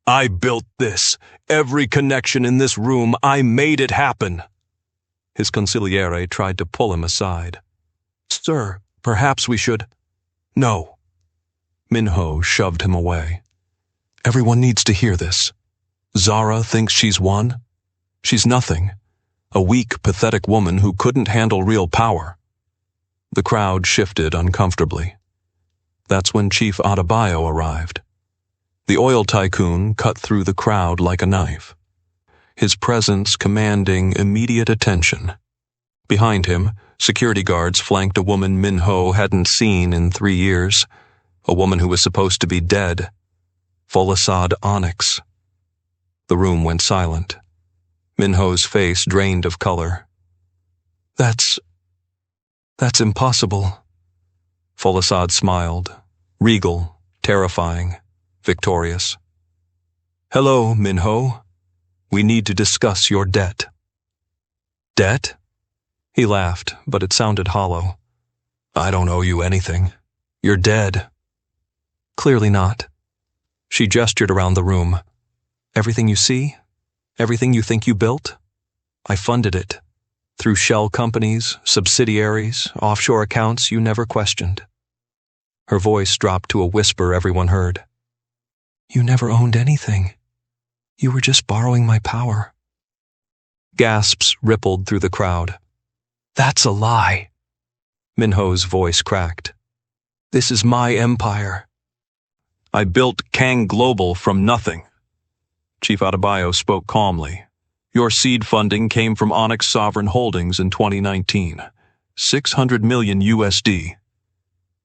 "I built this. Every connection in this room, I made it happen." His consigliere tried to pull him aside. "Sir, perhaps we should—" "No." Min-ho shoved him away. "Everyone needs to hear this. Zara thinks she's won. She's nothing. A weak, pathetic woman who couldn't handle real power." The crowd shifted uncomfortably. That's when Chief Adebayo arrived. The oil tycoon cut through the crowd like a knife, his presence commanding immediate attention. Behind him, security guards flanked a woman Min-ho hadn't seen in 3 years, a woman who was supposed to be dead, Folasade Onyx. The room went silent. Min-ho's face drained of color. That's impossible." Folasade smiled, regal, terrifying, victorious. "Hello, Min-ho. We need to discuss your debt." "Debt?" He laughed, but it sounded hollow. "I don't owe you anything. You're dead." "Clearly not." She gestured around the room. "Everything you see? Everything you think you built? I funded it. Through shell companies, subsidiaries, offshore accounts you never questioned." Her voice dropped to a whisper everyone heard. "You never owned anything. You were just borrowing my power." Gasps rippled through the crowd. "That's a lie." Min-ho's voice cracked. "This is my empire. I built Kang Global from nothing." Chief Adebayo spoke calmly. "Your seed funding came from Onyx Sovereign Holdings in 2019. $600 million USD.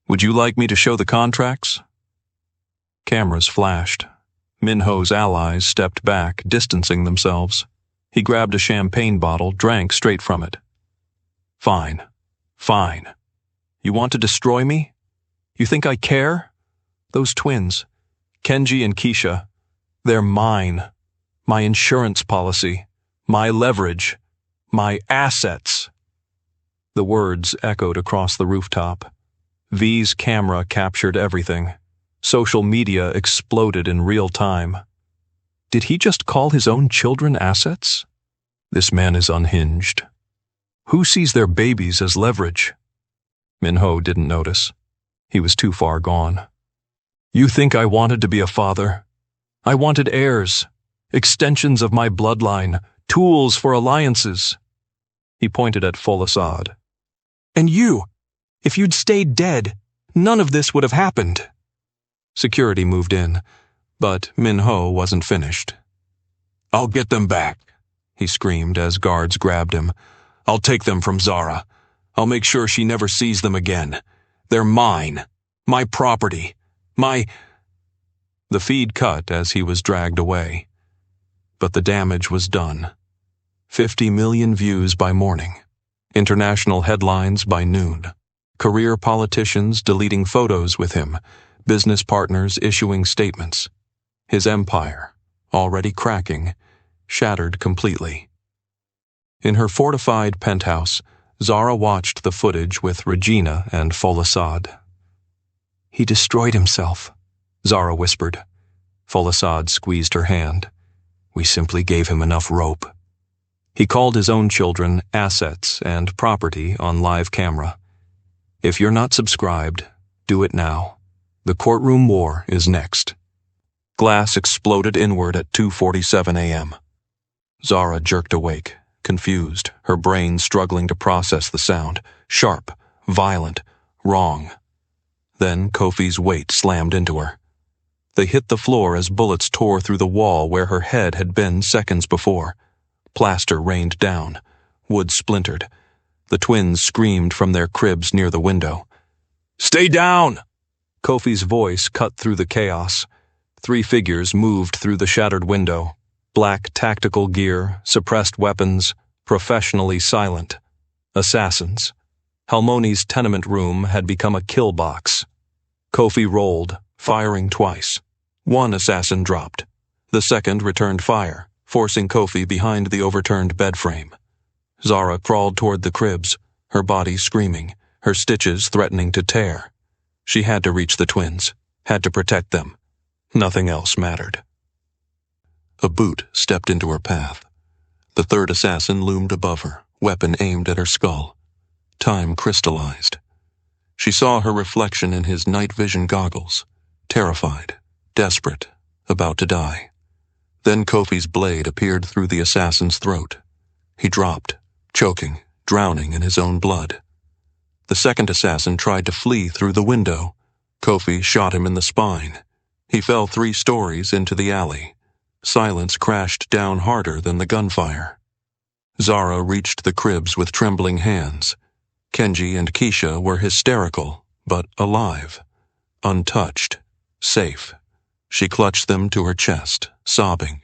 Would you like me to show the contracts?" Cameras flashed. Min-ho's allies stepped back, distancing themselves. He grabbed a champagne bottle, drank straight from it. Fine. You want to destroy me? You think I care? Those twins, Kenji and Keisha, they're mine. My insurance policy. My leverage. My assets. The words echoed across the rooftop. V's camera captured everything. Social media exploded in real time. Did he just call his own children assets? This man is unhinged. Who sees their babies as leverage? Minho didn't notice. He was too far gone. You think I wanted to be a father? I wanted heirs, extensions of my bloodline, tools for alliances. He pointed at Folasad. And you, if you'd stayed dead, none of this would have happened. Security moved in, but Minho wasn't finished. I'll get them back, he screamed as guards grabbed him. I'll take them from Zara. I'll make sure she never sees them again. They're mine. My property. The feed cut as he was dragged away. But the damage was done. 50 million views by morning. International headlines by noon. Career politicians deleting photos with him. Business partners issuing statements. His empire, already cracking, shattered completely. In her fortified penthouse, Zara watched the footage with Regina and Folasad. He destroyed himself, Zara whispered. Folasad squeezed her hand. We simply gave him enough rope. He called his own children assets and property on live camera. If you're not subscribed, do it now. The courtroom war is next. Glass exploded inward at 2:47 a.m. Zara jerked awake, confused, her brain struggling to process the sound. Sharp, violent, wrong. Then Kofi's weight slammed into her. They hit the floor as bullets tore through the wall where her head had been seconds before. Plaster rained down. Wood splintered. The twins screamed from their cribs near the window. Stay down! Kofi's voice cut through the chaos. 3 figures moved through the shattered window. Black tactical gear, suppressed weapons, professionally silent. Assassins. Halmoni's tenement room had become a kill box. Kofi rolled, firing twice. 1 assassin dropped. The second returned fire, forcing Kofi behind the overturned bed frame. Zara crawled toward the cribs, her body screaming, her stitches threatening to tear. She had to reach the twins, had to protect them. Nothing else mattered. A boot stepped into her path. The third assassin loomed above her, weapon aimed at her skull. Time crystallized. She saw her reflection in his night vision goggles, terrified, desperate, about to die. Then Kofi's blade appeared through the assassin's throat. He dropped, choking, drowning in his own blood. The second assassin tried to flee through the window. Kofi shot him in the spine. He fell 3 stories into the alley. Silence crashed down harder than the gunfire. Zara reached the cribs with trembling hands. Kenji and Keisha were hysterical, but alive. Untouched. Safe. She clutched them to her chest, sobbing.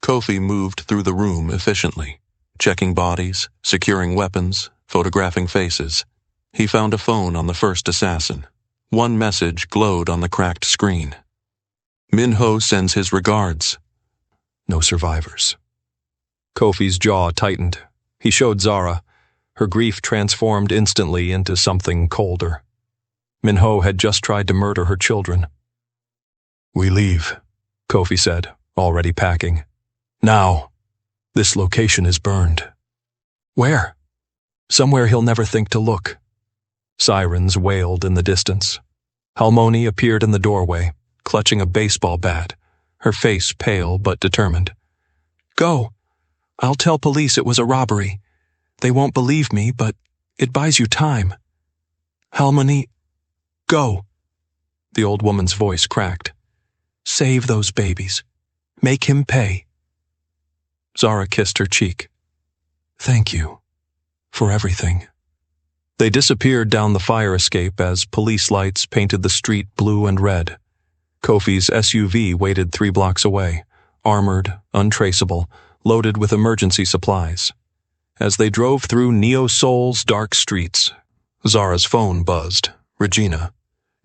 Kofi moved through the room efficiently, checking bodies, securing weapons, photographing faces. He found a phone on the first assassin. 1 message glowed on the cracked screen. Minho sends his regards. No survivors. Kofi's jaw tightened. He showed Zara. Her grief transformed instantly into something colder. Minho had just tried to murder her children. We leave, Kofi said, already packing. Now. This location is burned. Where? Somewhere he'll never think to look. Sirens wailed in the distance. Halmoni appeared in the doorway, clutching a baseball bat, her face pale but determined. Go. I'll tell police it was a robbery. They won't believe me, but it buys you time. Halmoni, go. The old woman's voice cracked. Save those babies. Make him pay. Zara kissed her cheek. Thank you. For everything. They disappeared down the fire escape as police lights painted the street blue and red. Kofi's SUV waited 3 blocks away, armored, untraceable, loaded with emergency supplies. As they drove through Neo Seoul's dark streets, Zara's phone buzzed. Regina.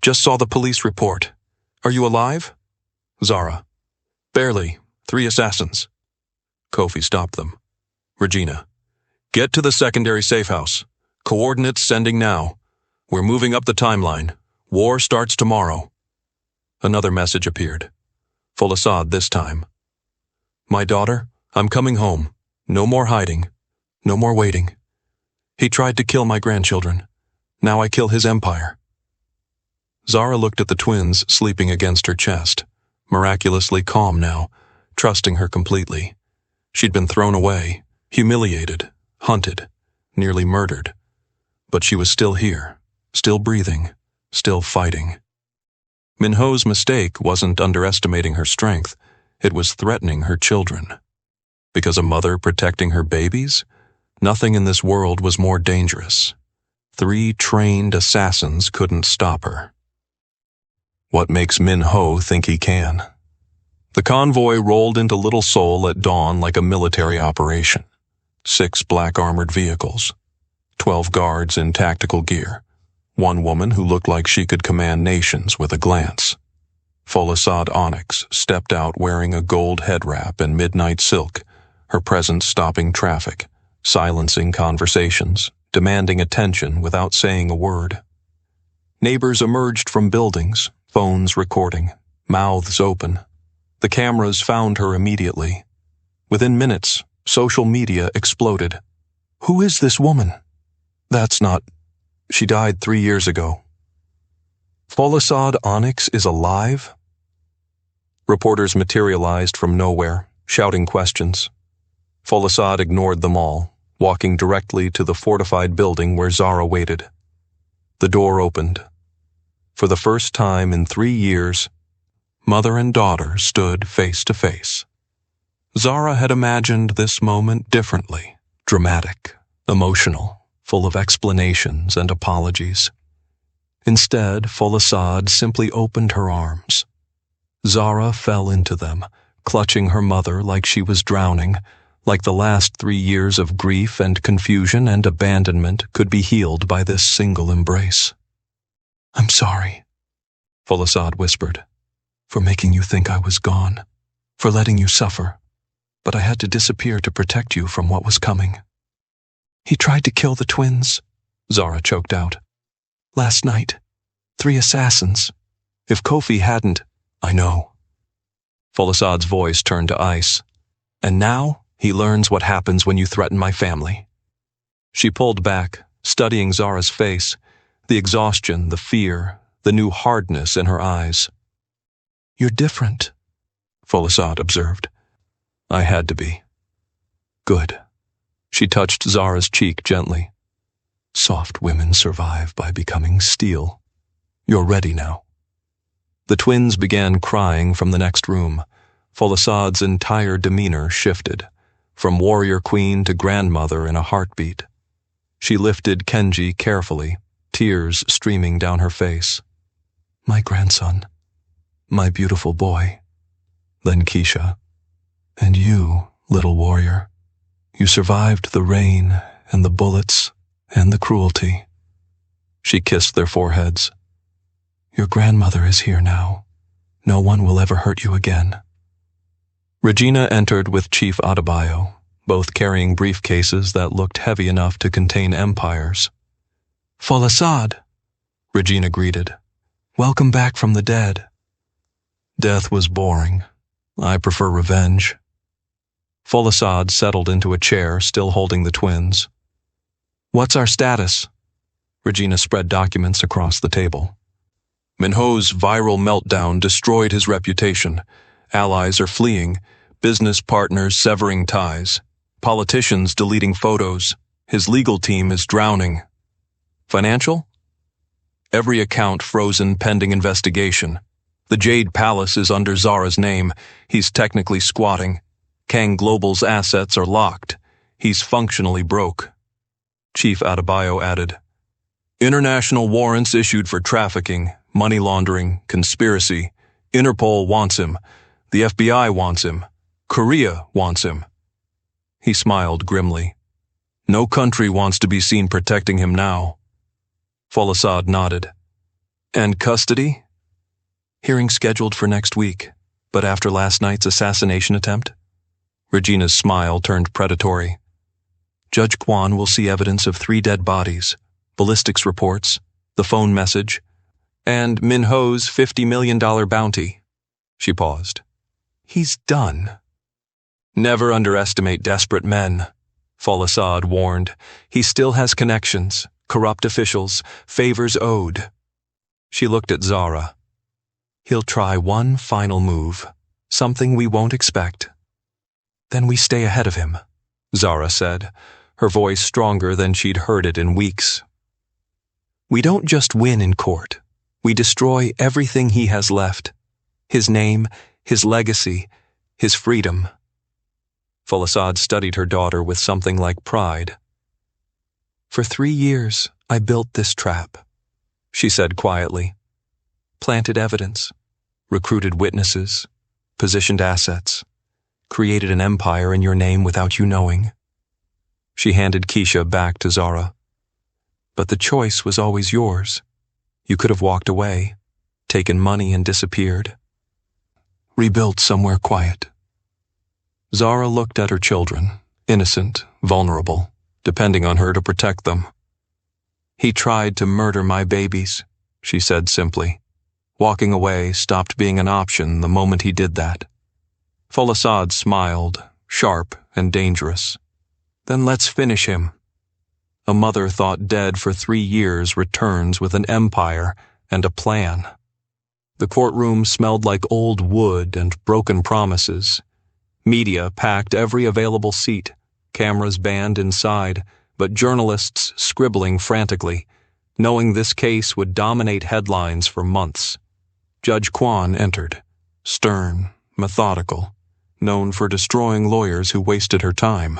Just saw the police report. Are you alive? Zara. Barely. 3 assassins. Kofi stopped them. Regina. Get to the secondary safe house. Coordinates sending now. We're moving up the timeline. War starts tomorrow. Another message appeared. Full Assad this time. My daughter, I'm coming home. No more hiding. No more waiting. He tried to kill my grandchildren. Now I kill his empire. Zara looked at the twins sleeping against her chest, miraculously calm now, trusting her completely. She'd been thrown away, humiliated, hunted, nearly murdered. But she was still here, still breathing, still fighting. Minho's mistake wasn't underestimating her strength, it was threatening her children. Because a mother protecting her babies? Nothing in this world was more dangerous. 3 trained assassins couldn't stop her. What makes Minho think he can? The convoy rolled into Little Seoul at dawn like a military operation. 6 black armored vehicles, 12 guards in tactical gear, 1 woman who looked like she could command nations with a glance. Full Assad Onyx stepped out wearing a gold head wrap and midnight silk, her presence stopping traffic, silencing conversations, demanding attention without saying a word. Neighbors emerged from buildings, phones recording, mouths open. The cameras found her immediately. Within minutes, social media exploded. Who is this woman? That's not... She died 3 years ago. Full Assad Onyx is alive? Reporters materialized from nowhere, shouting questions. Full Assad ignored them all, walking directly to the fortified building where Zara waited. The door opened. For the first time in 3 years, mother and daughter stood face to face. Zara had imagined this moment differently, dramatic, emotional, full of explanations and apologies. Instead, Full Assad simply opened her arms. Zara fell into them, clutching her mother like she was drowning, like the last 3 years of grief and confusion and abandonment could be healed by this single embrace. I'm sorry, Full Assad whispered, for making you think I was gone, for letting you suffer, but I had to disappear to protect you from what was coming. He tried to kill the twins, Zara choked out. Last night, 3 assassins. If Kofi hadn't... I know. Full Assad's voice turned to ice. And now, he learns what happens when you threaten my family. She pulled back, studying Zara's face, the exhaustion, the fear, the new hardness in her eyes. You're different, Full Assad observed. I had to be. Good. She touched Zara's cheek gently. Soft women survive by becoming steel. You're ready now. The twins began crying from the next room. Full Assad's entire demeanor shifted, from warrior queen to grandmother in a heartbeat. She lifted Kenji carefully, tears streaming down her face. My grandson. My beautiful boy. Then Keisha. And you, little warrior. You survived the rain and the bullets and the cruelty. She kissed their foreheads. Your grandmother is here now. No one will ever hurt you again. Regina entered with Chief Adebayo, both carrying briefcases that looked heavy enough to contain empires. Full Assad, Regina greeted. Welcome back from the dead. Death was boring. I prefer revenge. Full Assad settled into a chair, still holding the twins. What's our status? Regina spread documents across the table. Minho's viral meltdown destroyed his reputation. Allies are fleeing, business partners severing ties, politicians deleting photos. His legal team is drowning. Financial? Every account frozen pending investigation. The Jade Palace is under Zara's name. He's technically squatting. Kang Global's assets are locked. He's functionally broke. Chief Adebayo added, International warrants issued for trafficking, money laundering, conspiracy. Interpol wants him. The FBI wants him. Korea wants him. He smiled grimly. No country wants to be seen protecting him now. Folasad nodded. And custody? Hearing scheduled for next week, but after last night's assassination attempt? Regina's smile turned predatory. Judge Kwan will see evidence of 3 dead bodies, ballistics reports, the phone message, and Min Ho's $50 million bounty. She paused. He's done. Never underestimate desperate men, Folasad warned. He still has connections, corrupt officials, favors owed. She looked at Zara. He'll try one final move, something we won't expect. Then we stay ahead of him, Zara said, her voice stronger than she'd heard it in weeks. We don't just win in court. We destroy everything he has left. His name, his legacy, his freedom. Folasad studied her daughter with something like pride. For 3 years, I built this trap, she said quietly. Planted evidence, recruited witnesses, positioned assets, created an empire in your name without you knowing. She handed Keisha back to Zara. But the choice was always yours. You could have walked away, taken money and disappeared. Rebuilt somewhere quiet. Zara looked at her children, innocent, vulnerable, depending on her to protect them. He tried to murder my babies, she said simply. Walking away stopped being an option the moment he did that. Folasad smiled, sharp and dangerous. Then let's finish him. A mother thought dead for 3 years returns with an empire and a plan. The courtroom smelled like old wood and broken promises. Media packed every available seat, cameras banned inside, but journalists scribbling frantically, knowing this case would dominate headlines for months. Judge Kwan entered, stern, methodical, known for destroying lawyers who wasted her time.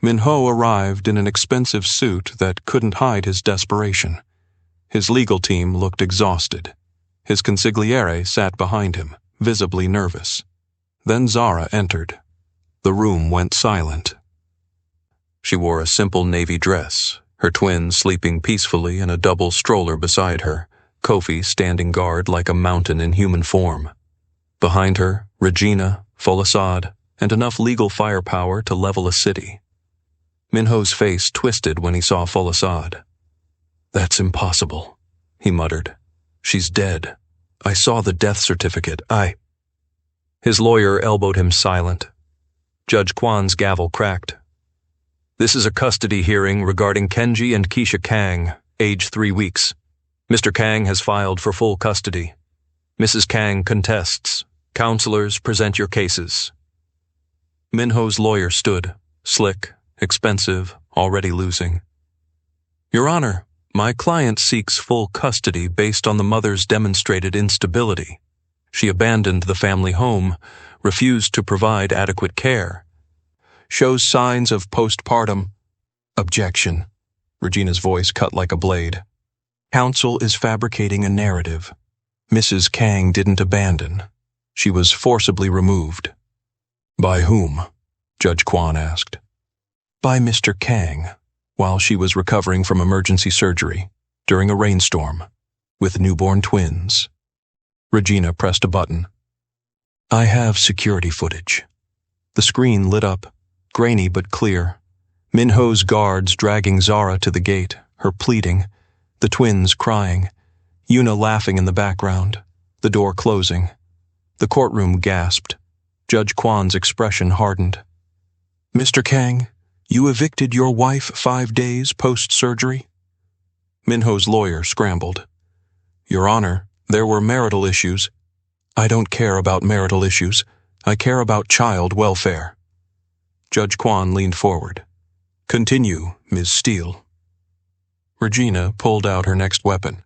Min Ho arrived in an expensive suit that couldn't hide his desperation. His legal team looked exhausted. His consigliere sat behind him, visibly nervous. Then Zara entered. The room went silent. She wore a simple navy dress, her twins sleeping peacefully in a double stroller beside her, Kofi standing guard like a mountain in human form. Behind her, Regina, Folasad, and enough legal firepower to level a city. Min Ho's face twisted when he saw Folasad. That's impossible, he muttered. She's dead. I saw the death certificate. His lawyer elbowed him silent. Judge Kwan's gavel cracked. This is a custody hearing regarding Kenji and Keisha Kang, age 3 weeks. Mr. Kang has filed for full custody. Mrs. Kang contests. Counselors, present your cases. Min Ho's lawyer stood, slick, expensive, already losing. Your Honor, my client seeks full custody based on the mother's demonstrated instability. She abandoned the family home, refused to provide adequate care. Shows signs of postpartum. Objection. Regina's voice cut like a blade. Counsel is fabricating a narrative. Mrs. Kang didn't abandon. She was forcibly removed. By whom? Judge Kwan asked. By Mr. Kang, while she was recovering from emergency surgery, during a rainstorm, with newborn twins. Regina pressed a button. I have security footage. The screen lit up, grainy but clear. Min Ho's guards dragging Zara to the gate, her pleading, the twins crying, Yuna laughing in the background, the door closing. The courtroom gasped. Judge Kwan's expression hardened. Mr. Kang, you evicted your wife 5 days post-surgery? Min Ho's lawyer scrambled. Your Honor, there were marital issues. I don't care about marital issues. I care about child welfare. Judge Kwan leaned forward. Continue, Ms. Steele. Regina pulled out her next weapon.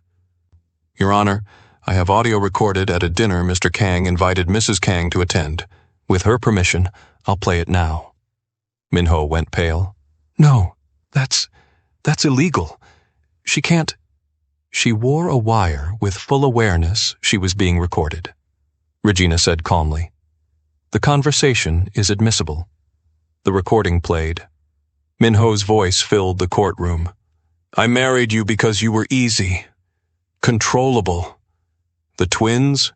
Your Honor, I have audio recorded at a dinner Mr. Kang invited Mrs. Kang to attend. With her permission, I'll play it now. Min Ho went pale. No, that's illegal. She can't. She wore a wire with full awareness she was being recorded, Regina said calmly. The conversation is admissible. The recording played. Min Ho's voice filled the courtroom. I married you because you were easy, controllable. The twins?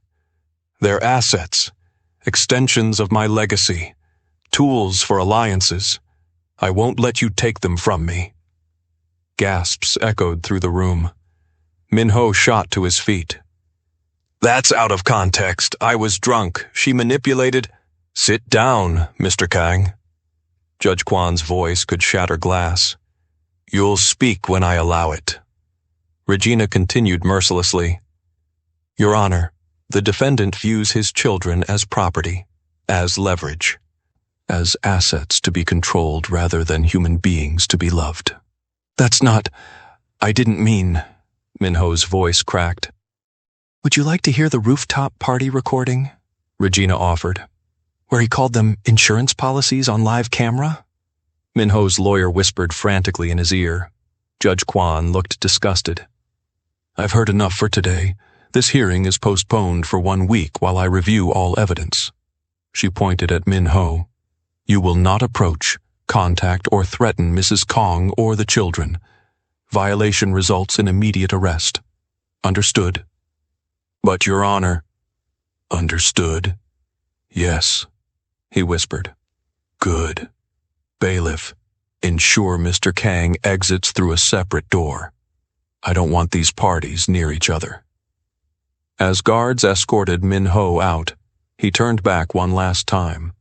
They're assets, extensions of my legacy, tools for alliances. I won't let you take them from me." Gasps echoed through the room. Min-ho shot to his feet. "That's out of context. I was drunk. She manipulated—" "Sit down, Mr. Kang." Judge Kwan's voice could shatter glass. "You'll speak when I allow it." Regina continued mercilessly. "Your Honor, the defendant views his children as property, as leverage, as assets to be controlled rather than human beings to be loved." "That's not— I didn't mean—" Min-ho's voice cracked. "Would you like to hear the rooftop party recording?" Regina offered. "Where he called them insurance policies on live camera?" Min-ho's lawyer whispered frantically in his ear. Judge Kwan looked disgusted. "I've heard enough for today. This hearing is postponed for 1 week while I review all evidence." She pointed at Min-ho. "You will not approach, contact, or threaten Mrs. Kong or the children. Violation results in immediate arrest. Understood?" "But, Your Honor—" "Understood? Yes," he whispered. "Good. Bailiff, ensure Mr. Kang exits through a separate door. I don't want these parties near each other." As guards escorted Min-ho out, he turned back one last time.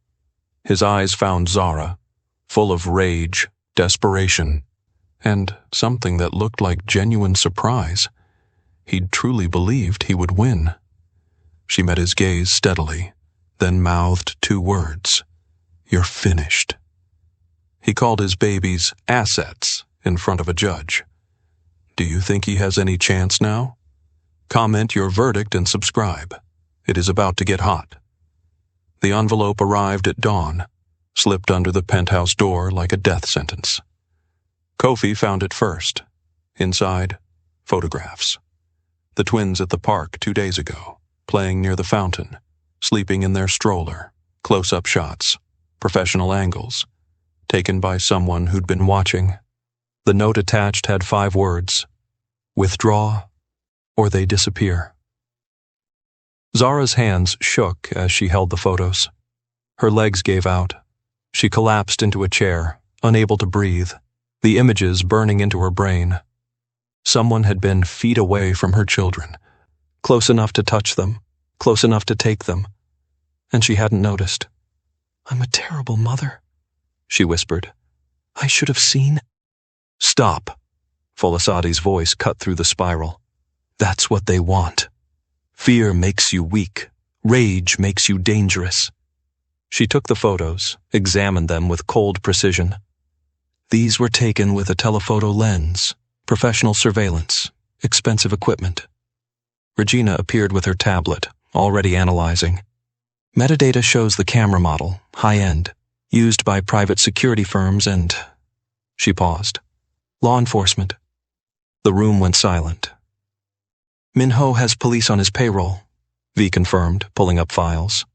His eyes found Zara, full of rage, desperation, and something that looked like genuine surprise. He'd truly believed he would win. She met his gaze steadily, then mouthed 2 words. "You're finished." He called his babies assets in front of a judge. Do you think he has any chance now? Comment your verdict and subscribe. It is about to get hot. The envelope arrived at dawn, slipped under the penthouse door like a death sentence. Kofi found it first. Inside, photographs. The twins at the park 2 days ago, playing near the fountain, sleeping in their stroller, close-up shots, professional angles, taken by someone who'd been watching. The note attached had 5 words: "Withdraw, or they disappear." Zara's hands shook as she held the photos. Her legs gave out. She collapsed into a chair, unable to breathe, the images burning into her brain. Someone had been feet away from her children, close enough to touch them, close enough to take them, and she hadn't noticed. "I'm a terrible mother," she whispered. "I should have seen—" "Stop," Folasadi's voice cut through the spiral. "That's what they want. Fear makes you weak. Rage makes you dangerous." She took the photos, examined them with cold precision. These were taken with a telephoto lens, professional surveillance, expensive equipment. Regina appeared with her tablet, already analyzing. Metadata shows the camera model, high-end, used by private security firms and— She paused. "Law enforcement." The room went silent. "Min-ho has police on his payroll," V confirmed, pulling up files.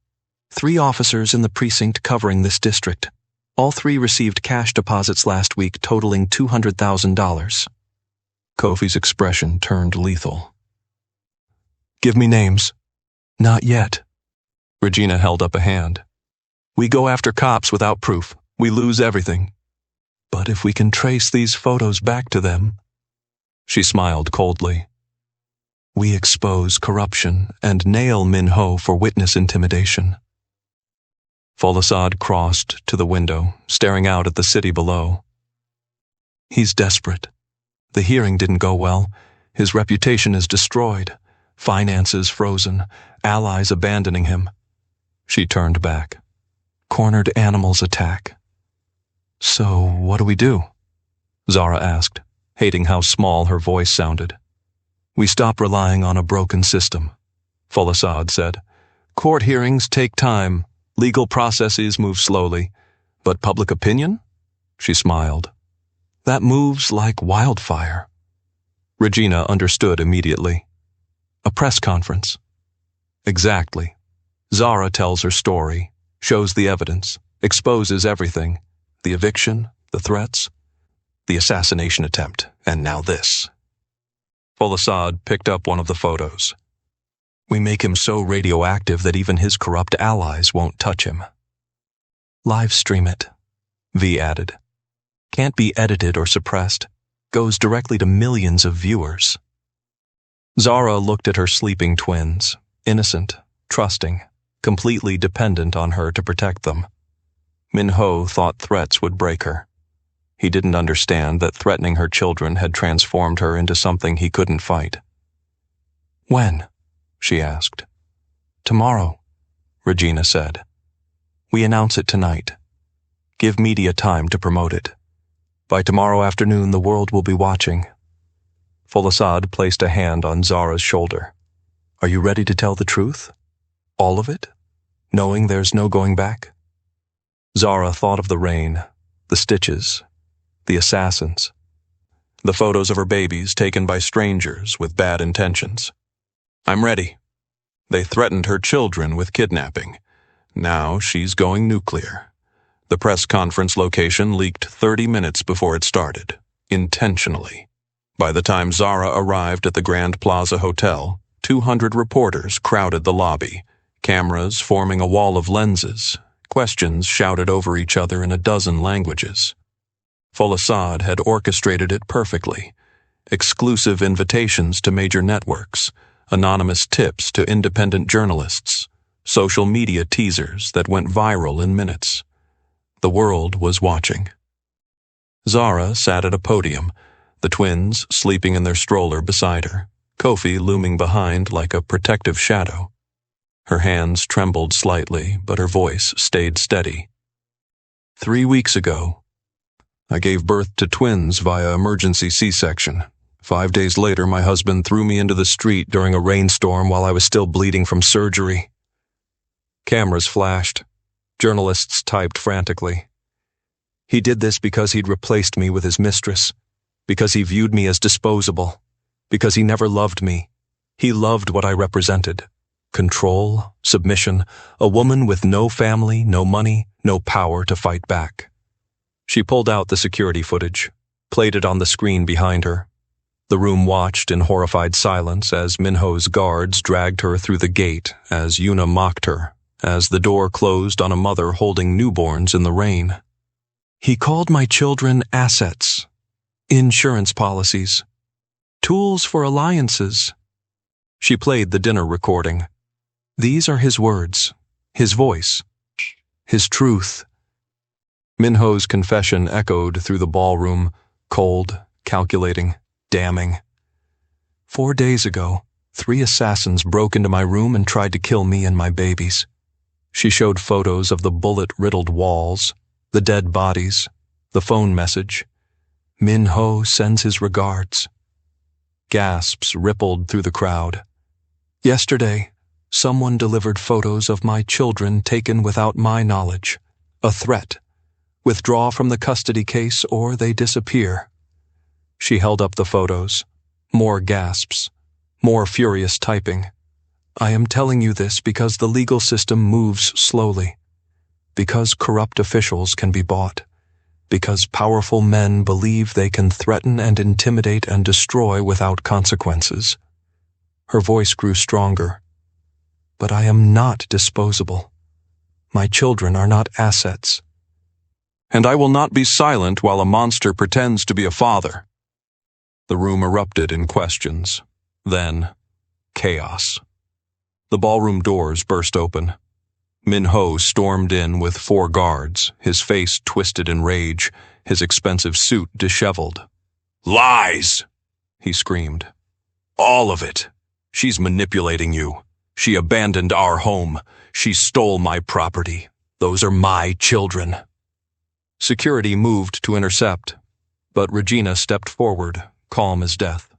3 officers in the precinct covering this district. All 3 received cash deposits last week totaling $200,000. Kofi's expression turned lethal. "Give me names." "Not yet." Regina held up a hand. "We go after cops without proof. We lose everything. But if we can trace these photos back to them—" She smiled coldly. "We expose corruption and nail Min-ho for witness intimidation." Folasade crossed to the window, staring out at the city below. "He's desperate. The hearing didn't go well. His reputation is destroyed. Finances frozen. Allies abandoning him." She turned back. "Cornered animals attack." "So what do we do?" Zara asked, hating how small her voice sounded. "We stop relying on a broken system," Folasade said. "Court hearings take time. Legal processes move slowly. But public opinion?" She smiled. "That moves like wildfire." Regina understood immediately. "A press conference." "Exactly. Zara tells her story, shows the evidence, exposes everything. The eviction, the threats, the assassination attempt, And now this. Folasad picked up one of the photos. We make him so radioactive that even his corrupt allies won't touch him. Live stream it, V added. Can't be edited or suppressed. Goes directly to millions of viewers. Zara looked at her sleeping twins, innocent, trusting, completely dependent on her to protect them. Min-ho thought threats would break her. He didn't understand that threatening her children had transformed her into something he couldn't fight. When? She asked. Tomorrow, Regina said. We announce it tonight. Give media time to promote it. By tomorrow afternoon, the world will be watching. Folasad placed a hand on Zara's shoulder. Are you ready to tell the truth? All of it? Knowing there's no going back? Zara thought of the rain, the stitches, the assassins, the photos of her babies taken by strangers with bad intentions. I'm ready. They threatened her children with kidnapping. Now she's going nuclear. The press conference location leaked 30 minutes before it started, intentionally. By the time Zara arrived at the Grand Plaza Hotel, 200 reporters crowded the lobby, cameras forming a wall of lenses, questions shouted over each other in a dozen languages. Folasad had orchestrated it perfectly. Exclusive invitations to major networks, anonymous tips to independent journalists, social media teasers that went viral in minutes. The world was watching. Zara sat at a podium, the twins sleeping in their stroller beside her, Kofi looming behind like a protective shadow. Her hands trembled slightly, but her voice stayed steady. 3 weeks ago, I gave birth to twins via emergency C-section. 5 days later, my husband threw me into the street during a rainstorm while I was still bleeding from surgery. Cameras flashed. Journalists typed frantically. He did this because he'd replaced me with his mistress, because he viewed me as disposable, because he never loved me. He loved what I represented. Control, submission, a woman with no family, no money, no power to fight back. She pulled out the security footage, played it on the screen behind her. The room watched in horrified silence as Min-ho's guards dragged her through the gate, as Yuna mocked her, as the door closed on a mother holding newborns in the rain. He called my children assets, insurance policies, tools for alliances. She played the dinner recording. These are his words, his voice, his truth. Min-ho's confession echoed through the ballroom, cold, calculating, damning. 4 days ago, 3 assassins broke into my room and tried to kill me and my babies. She showed photos of the bullet-riddled walls, the dead bodies, the phone message. Min-ho sends his regards. Gasps rippled through the crowd. Yesterday, someone delivered photos of my children taken without my knowledge. A threat. Withdraw from the custody case or they disappear. She held up the photos. More gasps. More furious typing. I am telling you this because the legal system moves slowly. Because corrupt officials can be bought. Because powerful men believe they can threaten and intimidate and destroy without consequences. Her voice grew stronger. But I am not disposable. My children are not assets. And I will not be silent while a monster pretends to be a father. The room erupted in questions. Then, chaos. The ballroom doors burst open. Min-ho stormed in with 4 guards, his face twisted in rage, his expensive suit disheveled. Lies! He screamed. All of it. She's manipulating you. She abandoned our home. She stole my property. Those are my children. Security moved to intercept, but Regina stepped forward, calm as death.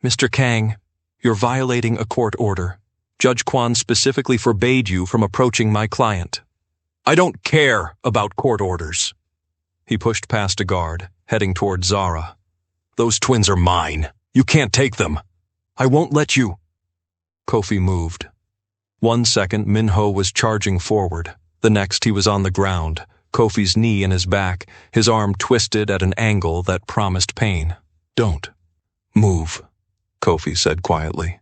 Mr. Kang, you're violating a court order. Judge Kwan specifically forbade you from approaching my client. I don't care about court orders. He pushed past a guard, heading toward Zara. Those twins are mine. You can't take them. I won't let you. Kofi moved. 1 second, Min-ho was charging forward. The next, he was on the ground, Kofi's knee in his back, his arm twisted at an angle that promised pain. Don't move, Kofi said quietly.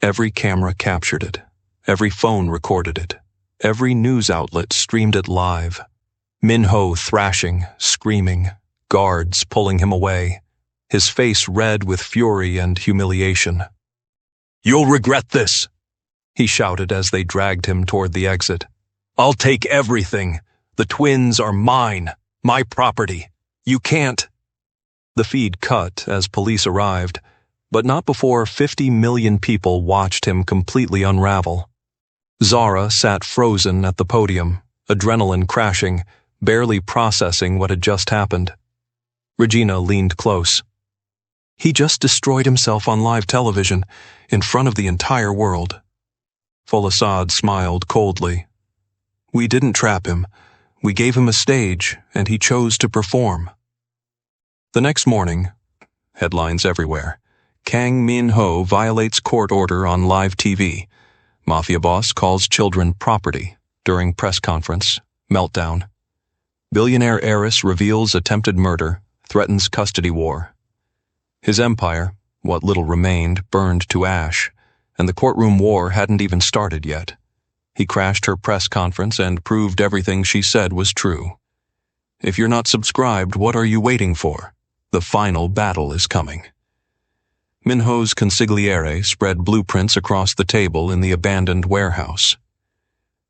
Every camera captured it. Every phone recorded it. Every news outlet streamed it live. Min-ho thrashing, screaming, guards pulling him away, his face red with fury and humiliation. "You'll regret this," he shouted as they dragged him toward the exit. "I'll take everything. The twins are mine, my property. You can't." The feed cut as police arrived, but not before 50 million people watched him completely unravel. Zara sat frozen at the podium, adrenaline crashing, barely processing what had just happened. Regina leaned close. He just destroyed himself on live television, in front of the entire world. Folasad smiled coldly. "We didn't trap him. We gave him a stage, and he chose to perform." The next morning, headlines everywhere. Kang Min-ho violates court order on live TV. Mafia boss calls children property during press conference. Meltdown. Billionaire heiress reveals attempted murder, threatens custody war. His empire, what little remained, burned to ash, and the courtroom war hadn't even started yet. He crashed her press conference and proved everything she said was true. If you're not subscribed, what are you waiting for? The final battle is coming. Min-ho's consigliere spread blueprints across the table in the abandoned warehouse.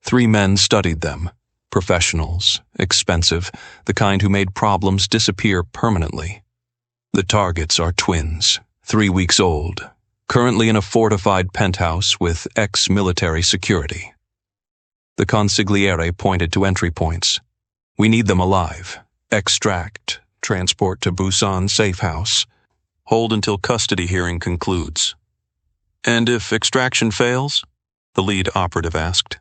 3 men studied them. Professionals, expensive, the kind who made problems disappear permanently. The targets are twins, 3 weeks old, currently in a fortified penthouse with ex-military security. The consigliere pointed to entry points. "We need them alive. Extract, transport to Busan safe house. Hold until custody hearing concludes." "And if extraction fails?" the lead operative asked.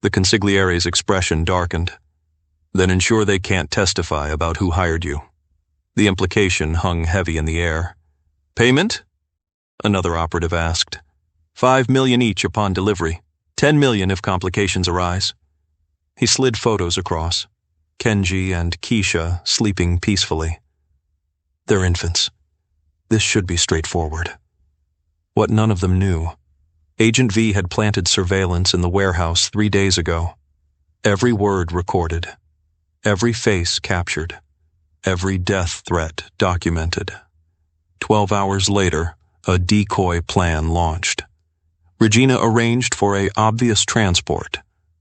The consigliere's expression darkened. "Then ensure they can't testify about who hired you." The implication hung heavy in the air. "Payment?" another operative asked. $5 million each upon delivery. $10 million if complications arise." He slid photos across. Kenji and Keisha sleeping peacefully. They're infants. This should be straightforward. What none of them knew. Agent V had planted surveillance in the warehouse 3 days ago. Every word recorded. Every face captured. Every death threat documented. 12 hours later, a decoy plan launched. Regina arranged for an obvious transport.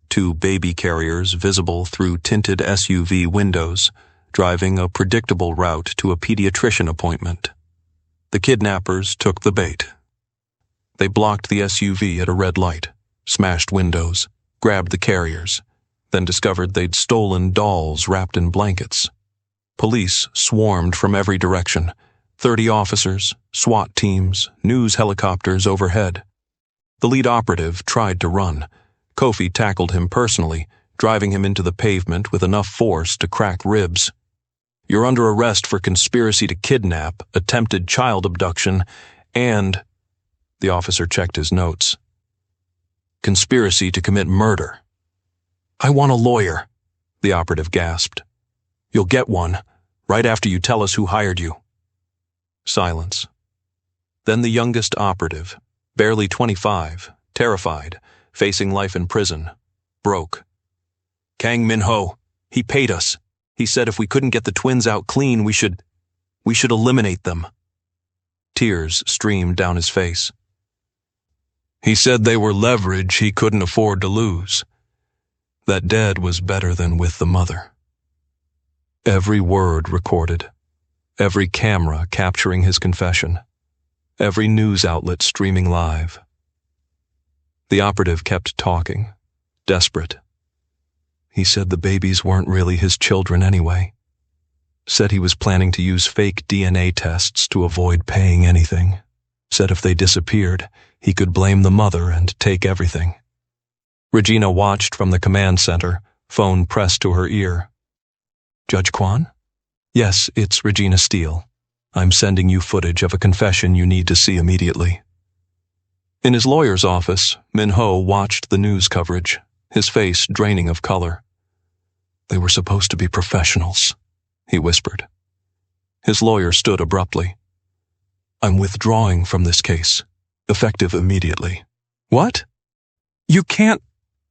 2 baby carriers visible through tinted SUV windows, driving a predictable route to a pediatrician appointment. The kidnappers took the bait. They blocked the SUV at a red light, smashed windows, grabbed the carriers, then discovered they'd stolen dolls wrapped in blankets. Police swarmed from every direction. 30 officers, SWAT teams, news helicopters overhead. The lead operative tried to run. Kofi tackled him personally, driving him into the pavement with enough force to crack ribs. "You're under arrest for conspiracy to kidnap, attempted child abduction, and..." The officer checked his notes. "Conspiracy to commit murder." "I want a lawyer," the operative gasped. "You'll get one, right after you tell us who hired you." Silence. Then the youngest operative, barely 25, terrified, facing life in prison, broke. "Kang Min-ho, he paid us. He said if we couldn't get the twins out clean, we should eliminate them." Tears streamed down his face. "He said they were leverage he couldn't afford to lose. That dead was better than with the mother." Every word recorded. Every camera capturing his confession. Every news outlet streaming live. The operative kept talking, desperate. He said the babies weren't really his children anyway. Said he was planning to use fake DNA tests to avoid paying anything. Said if they disappeared, he could blame the mother and take everything. Regina watched from the command center, phone pressed to her ear. "Judge Kwan? Yes, it's Regina Steele. I'm sending you footage of a confession you need to see immediately." In his lawyer's office, Min-ho watched the news coverage, his face draining of color. "They were supposed to be professionals," he whispered. His lawyer stood abruptly. I'm withdrawing from this case, effective immediately. What? You can't.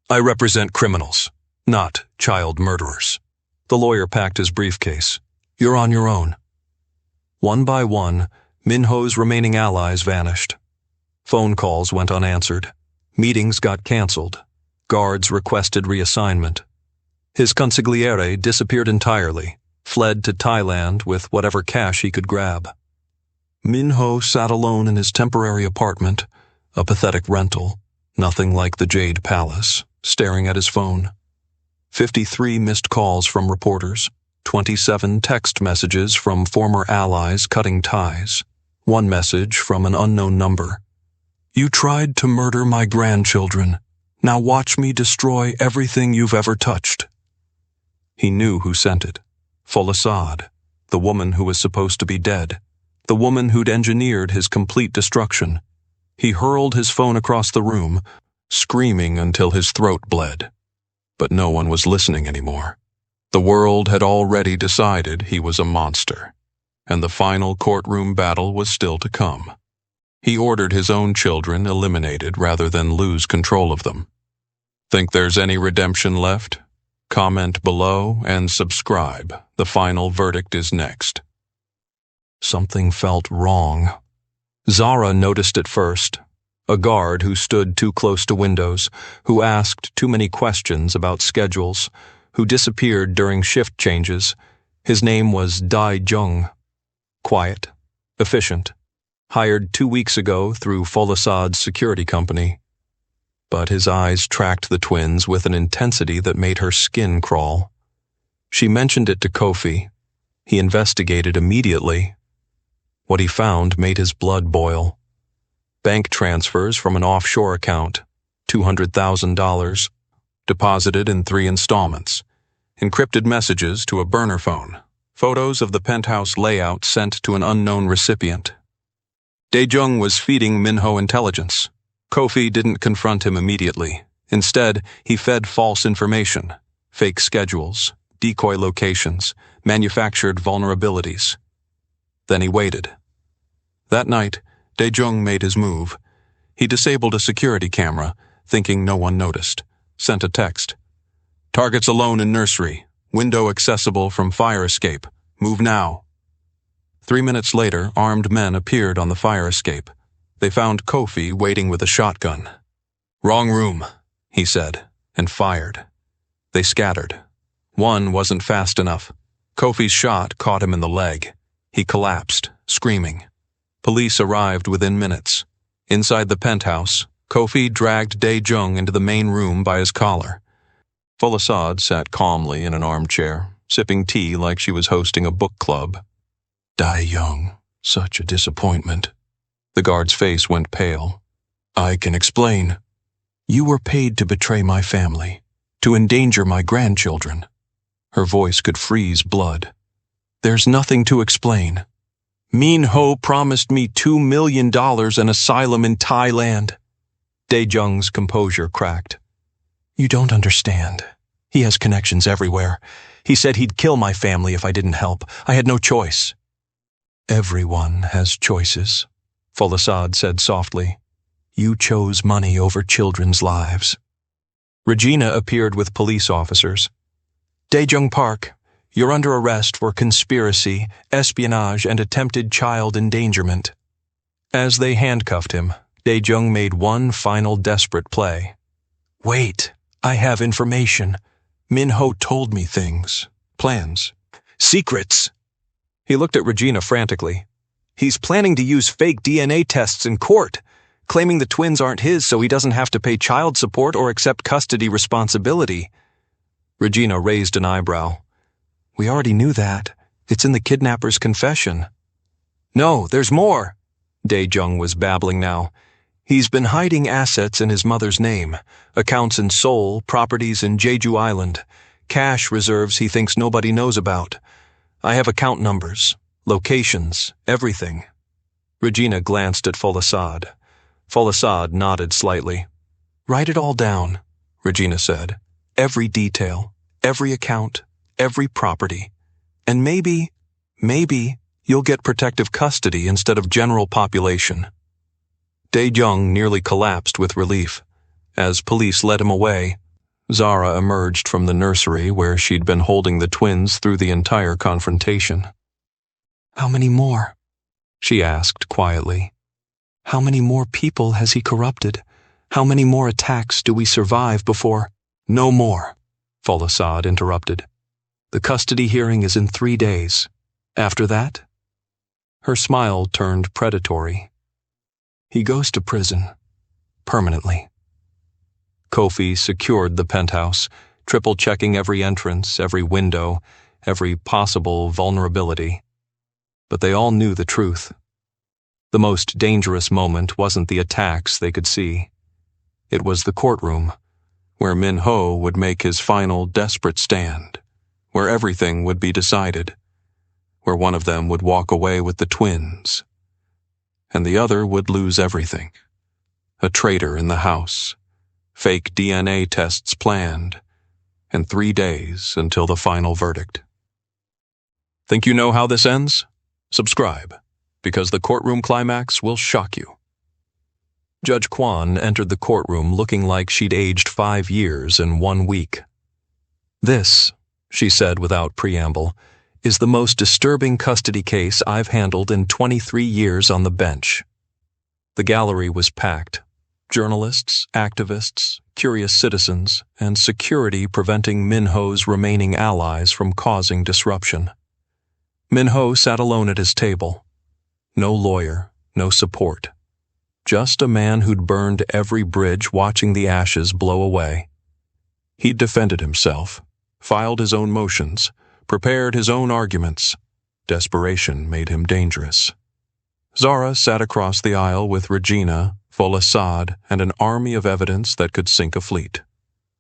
I represent criminals, not child murderers. The lawyer packed his briefcase. You're on your own. One by one, Minho's remaining allies vanished. Phone calls went unanswered. Meetings got canceled. Guards requested reassignment. His consigliere disappeared entirely, fled to Thailand with whatever cash he could grab. Minho sat alone in his temporary apartment, a pathetic rental, nothing like the Jade Palace, staring at his phone. 53 missed calls from reporters, 27 text messages from former allies cutting ties, one message from an unknown number. You tried to murder my grandchildren. Now watch me destroy everything you've ever touched. He knew who sent it. Folasad, the woman who was supposed to be dead, the woman who'd engineered his complete destruction. He hurled his phone across the room, screaming until his throat bled. But no one was listening anymore. The world had already decided he was a monster, and the final courtroom battle was still to come. He ordered his own children eliminated rather than lose control of them. Think there's any redemption left? Comment below and subscribe. The final verdict is next. Something felt wrong. Zara noticed it first. A guard who stood too close to windows, who asked too many questions about schedules, who disappeared during shift changes. His name was Dai Jung. Quiet, efficient, hired 2 weeks ago through Folasad's security company. But his eyes tracked the twins with an intensity that made her skin crawl. She mentioned it to Kofi. He investigated immediately. What he found made his blood boil. Bank transfers from an offshore account, $200,000, deposited in 3 installments, encrypted messages to a burner phone, photos of the penthouse layout sent to an unknown recipient. Daejung was feeding Minho intelligence. Kofi didn't confront him immediately. Instead, he fed false information, fake schedules, decoy locations, manufactured vulnerabilities. Then he waited. That night, Daejung made his move. He disabled a security camera, thinking no one noticed. Sent a text. Targets alone in nursery. Window accessible from fire escape. Move now. 3 minutes later, armed men appeared on the fire escape. They found Kofi waiting with a shotgun. Wrong room, he said, and fired. They scattered. One wasn't fast enough. Kofi's shot caught him in the leg. He collapsed, screaming. Police arrived within minutes. Inside the penthouse, Kofi dragged Daejung into the main room by his collar. Folasad sat calmly in an armchair, sipping tea like she was hosting a book club. Daejung, such a disappointment. The guard's face went pale. I can explain. You were paid to betray my family, to endanger my grandchildren. Her voice could freeze blood. There's nothing to explain. Minho promised me $2 million and asylum in Thailand. Daejung's composure cracked. You don't understand. He has connections everywhere. He said he'd kill my family if I didn't help. I had no choice. Everyone has choices, Folasad said softly. You chose money over children's lives. Regina appeared with police officers. Daejung Park, you're under arrest for conspiracy, espionage, and attempted child endangerment. As they handcuffed him, Daejung made one final desperate play. Wait, I have information. Minho told me things, plans, secrets. He looked at Regina frantically. He's planning to use fake DNA tests in court, claiming the twins aren't his so he doesn't have to pay child support or accept custody responsibility. Regina raised an eyebrow. We already knew that. It's in the kidnapper's confession. No, there's more. Daejung was babbling now. He's been hiding assets in his mother's name, accounts in Seoul, properties in Jeju Island, cash reserves he thinks nobody knows about. I have account numbers, locations, everything. Regina glanced at Folasad. Folasad nodded slightly. Write it all down, Regina said. Every detail, every account, every property. And maybe You'll get protective custody instead of general population." Dae-jung nearly collapsed with relief. As police led him away, Zara emerged from the nursery where she'd been holding the twins through the entire confrontation. "How many more?" she asked quietly. "How many more people has he corrupted? How many more attacks do we survive before—" "No more," Folasad interrupted. "The custody hearing is in 3 days. After that?" Her smile turned predatory. "He goes to prison. Permanently." Kofi secured the penthouse, triple-checking every entrance, every window, every possible vulnerability. But they all knew the truth. The most dangerous moment wasn't the attacks they could see. It was the courtroom, where Min-ho would make his final desperate stand, where everything would be decided, where one of them would walk away with the twins, and the other would lose everything. A traitor in the house, fake DNA tests planned, and 3 days until the final verdict. Think you know how this ends? Subscribe, because the courtroom climax will shock you. Judge Kwan entered the courtroom looking like she'd aged 5 years in 1 week. "This," she said without preamble, "is the most disturbing custody case I've handled in 23 years on the bench." The gallery was packed. Journalists, activists, curious citizens, and security preventing Min-ho's remaining allies from causing disruption. Min-ho sat alone at his table. No lawyer, no support. Just a man who'd burned every bridge watching the ashes blow away. He'd defended himself, filed his own motions, prepared his own arguments. Desperation made him dangerous. Zara sat across the aisle with Regina, Folasad, and an army of evidence that could sink a fleet.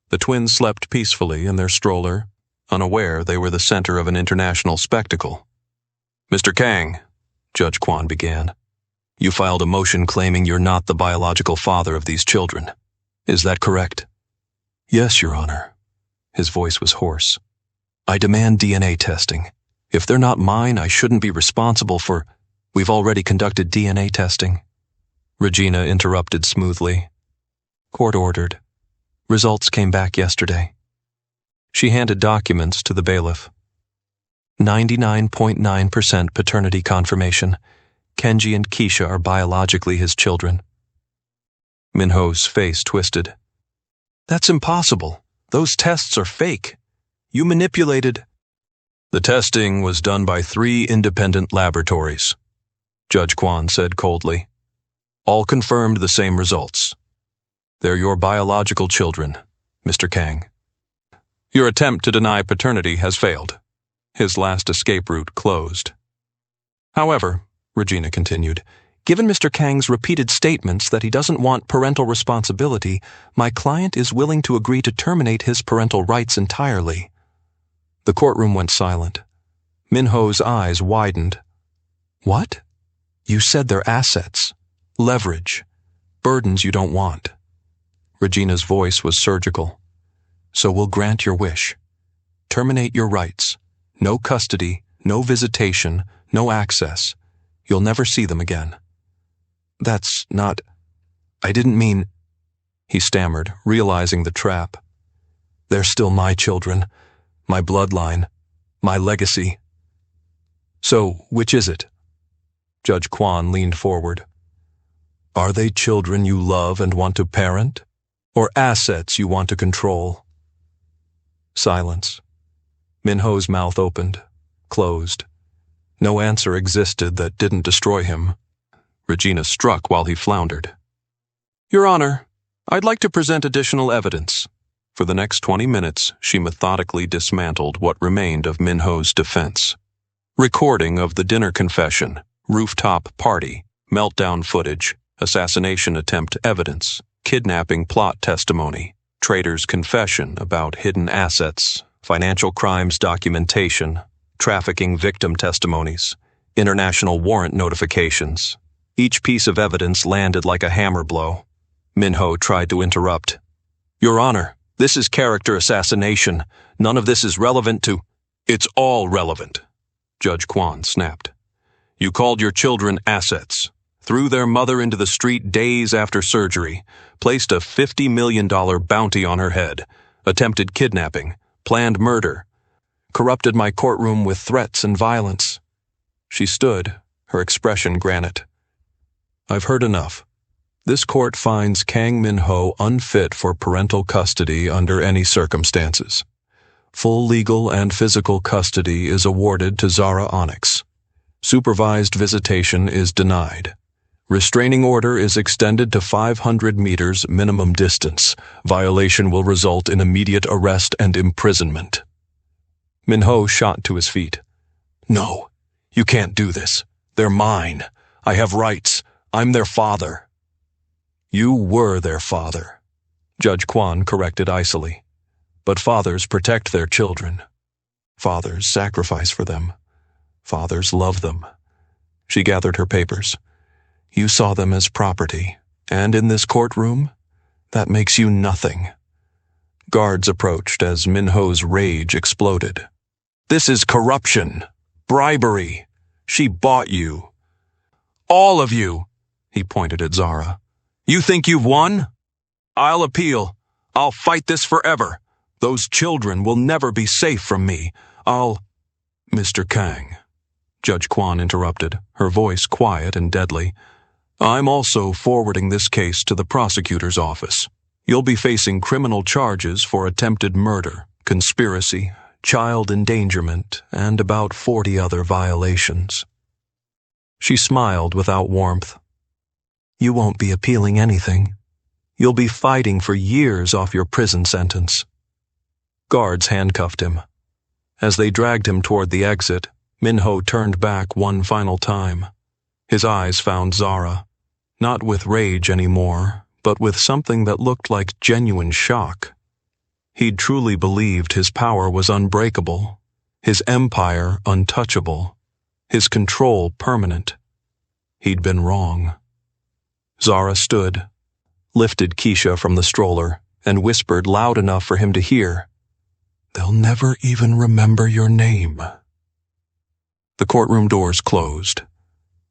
The twins slept peacefully in their stroller, unaware they were the center of an international spectacle. "Mr. Kang," Judge Kwan began, "you filed a motion claiming you're not the biological father of these children. Is that correct?" "Yes, Your Honor." His voice was hoarse. "I demand DNA testing. If they're not mine, I shouldn't be responsible for—" "We've already conducted DNA testing," Regina interrupted smoothly. "Court ordered. Results came back yesterday." She handed documents to the bailiff. 99.9% paternity confirmation. Kenji and Keisha are biologically his children. Min-ho's face twisted. "That's impossible. Those tests are fake. You manipulated—" "The testing was done by 3 independent laboratories," Judge Kwan said coldly. "All confirmed the same results. They're your biological children, Mr. Kang. Your attempt to deny paternity has failed. His last escape route closed." "However," Regina continued, "given Mr. Kang's repeated statements that he doesn't want parental responsibility, my client is willing to agree to terminate his parental rights entirely." The courtroom went silent. Min-ho's eyes widened. "What? You said they're assets, leverage, burdens you don't want." Regina's voice was surgical. "So we'll grant your wish. Terminate your rights. No custody, no visitation, no access. You'll never see them again." "That's not— I didn't mean—" he stammered, realizing the trap. "They're still my children, my bloodline, my legacy." "So, which is it?" Judge Kwan leaned forward. "Are they children you love and want to parent, or assets you want to control?" Silence. Min-ho's mouth opened, closed. No answer existed that didn't destroy him. Regina struck while he floundered. "Your Honor, I'd like to present additional evidence." For the next 20 minutes, she methodically dismantled what remained of Min-ho's defense. Recording of the dinner confession, rooftop party, meltdown footage, assassination attempt evidence, kidnapping plot testimony, traitor's confession about hidden assets, financial crimes documentation, trafficking victim testimonies, international warrant notifications. Each piece of evidence landed like a hammer blow. Min-ho tried to interrupt. "Your Honor, this is character assassination. None of this is relevant to—" "It's all relevant," Judge Kwan snapped. You called your children assets, threw their mother into the street days after surgery, placed a $50 million bounty on her head, attempted kidnapping, planned murder, corrupted my courtroom with threats and violence. She stood, her expression granite. I've heard enough. This court finds Kang Min-ho unfit for parental custody under any circumstances. Full legal and physical custody is awarded to Zara Onyx. Supervised visitation is denied. Restraining order is extended to 500 meters minimum distance. Violation will result in immediate arrest and imprisonment. Min-ho shot to his feet. No, you can't do this. They're mine. I have rights. I'm their father. You were their father, Judge Kwan corrected icily. But fathers protect their children. Fathers sacrifice for them. Fathers love them. She gathered her papers. You saw them as property, and in this courtroom, that makes you nothing. Guards approached as Min-ho's rage exploded. This is corruption, bribery. She bought you. All of you, he pointed at Zara. You think you've won? I'll appeal. I'll fight this forever. Those children will never be safe from me. Mr. Kang, Judge Kwan interrupted, her voice quiet and deadly. I'm also forwarding this case to the prosecutor's office. You'll be facing criminal charges for attempted murder, conspiracy, child endangerment, and about 40 other violations. She smiled without warmth. You won't be appealing anything. You'll be fighting for years off your prison sentence. Guards handcuffed him. As they dragged him toward the exit, Min-ho turned back one final time. His eyes found Zara, not with rage anymore, but with something that looked like genuine shock. He'd truly believed his power was unbreakable, his empire untouchable, his control permanent. He'd been wrong. Zara stood, lifted Keisha from the stroller, and whispered loud enough for him to hear, They'll never even remember your name. The courtroom doors closed,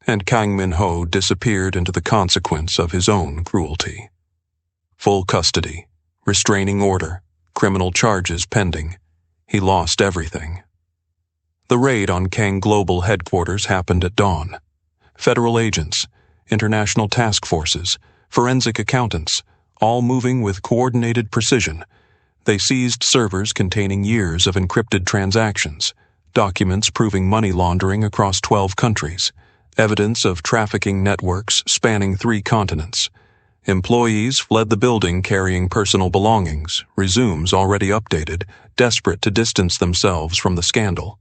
and Kang Min-ho disappeared into the consequence of his own cruelty. Full custody, restraining order, criminal charges pending. He lost everything. The raid on Kang Global headquarters happened at dawn. Federal agents, international task forces, forensic accountants, all moving with coordinated precision. They seized servers containing years of encrypted transactions, documents proving money laundering across 12 countries, evidence of trafficking networks spanning 3 continents. Employees fled the building carrying personal belongings, resumes already updated, desperate to distance themselves from the scandal.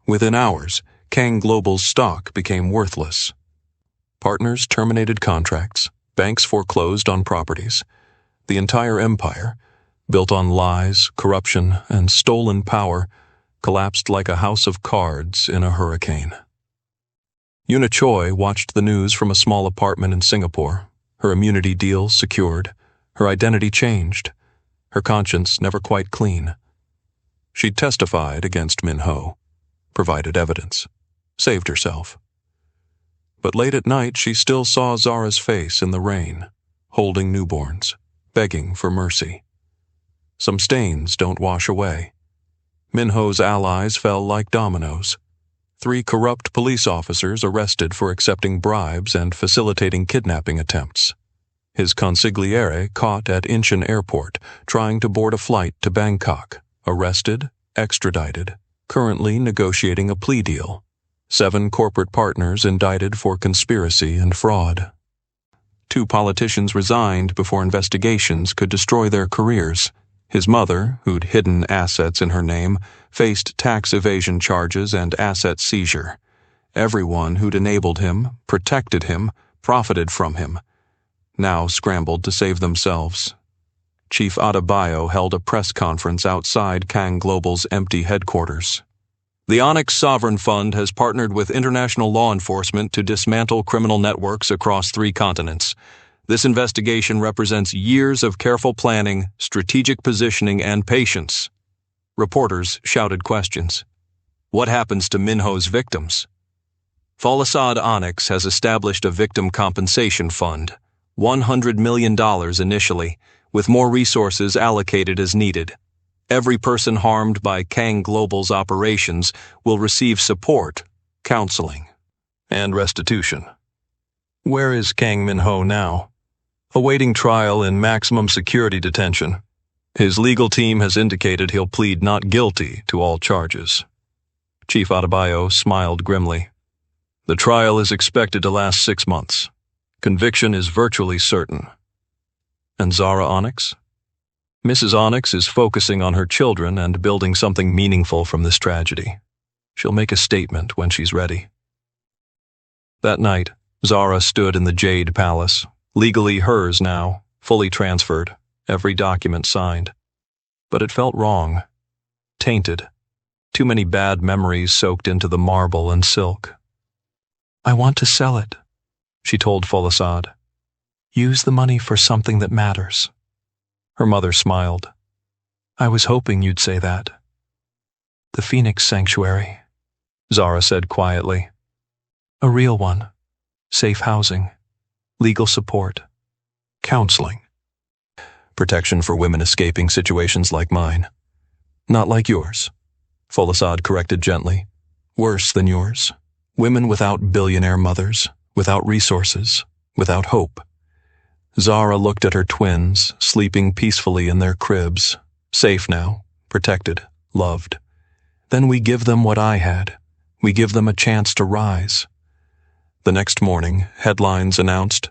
Within hours, Kang Global's stock became worthless. Partners terminated contracts, banks foreclosed on properties. The entire empire, built on lies, corruption, and stolen power, collapsed like a house of cards in a hurricane. Yuna Choi watched the news from a small apartment in Singapore, her immunity deal secured, her identity changed, her conscience never quite clean. She'd testified against Min-ho, provided evidence, saved herself. But late at night she still saw Zara's face in the rain, holding newborns, begging for mercy. Some stains don't wash away. Min-ho's allies fell like dominoes. 3 corrupt police officers arrested for accepting bribes and facilitating kidnapping attempts. His consigliere caught at Incheon Airport, trying to board a flight to Bangkok, arrested, extradited, currently negotiating a plea deal. 7 corporate partners indicted for conspiracy and fraud. 2 politicians resigned before investigations could destroy their careers. His mother, who'd hidden assets in her name, faced tax evasion charges and asset seizure. Everyone who'd enabled him, protected him, profited from him, now scrambled to save themselves. Chief Adebayo held a press conference outside Kang Global's empty headquarters. The Onyx Sovereign Fund has partnered with international law enforcement to dismantle criminal networks across 3 continents. This investigation represents years of careful planning, strategic positioning, and patience. Reporters shouted questions. What happens to Min-ho's victims? Falasad Onyx has established a victim compensation fund, $100 million initially, with more resources allocated as needed. Every person harmed by Kang Global's operations will receive support, counseling, and restitution. Where is Kang Min-ho now? Awaiting trial in maximum security detention. His legal team has indicated he'll plead not guilty to all charges. Chief Adebayo smiled grimly. The trial is expected to last 6 months. Conviction is virtually certain. And Zara Onyx? Mrs. Onyx is focusing on her children and building something meaningful from this tragedy. She'll make a statement when she's ready. That night, Zara stood in the Jade Palace, legally hers now, fully transferred, every document signed. But it felt wrong, tainted. Too many bad memories soaked into the marble and silk. I want to sell it, she told Falasad. Use the money for something that matters. Her mother smiled. I was hoping you'd say that. The Phoenix Sanctuary, Zara said quietly. A real one. Safe housing. Legal support. Counseling. Protection for women escaping situations like mine. Not like yours, Falasad corrected gently. Worse than yours. Women without billionaire mothers, without resources, without hope. Zara looked at her twins, sleeping peacefully in their cribs, safe now, protected, loved. Then we give them what I had. We give them a chance to rise. The next morning, headlines announced,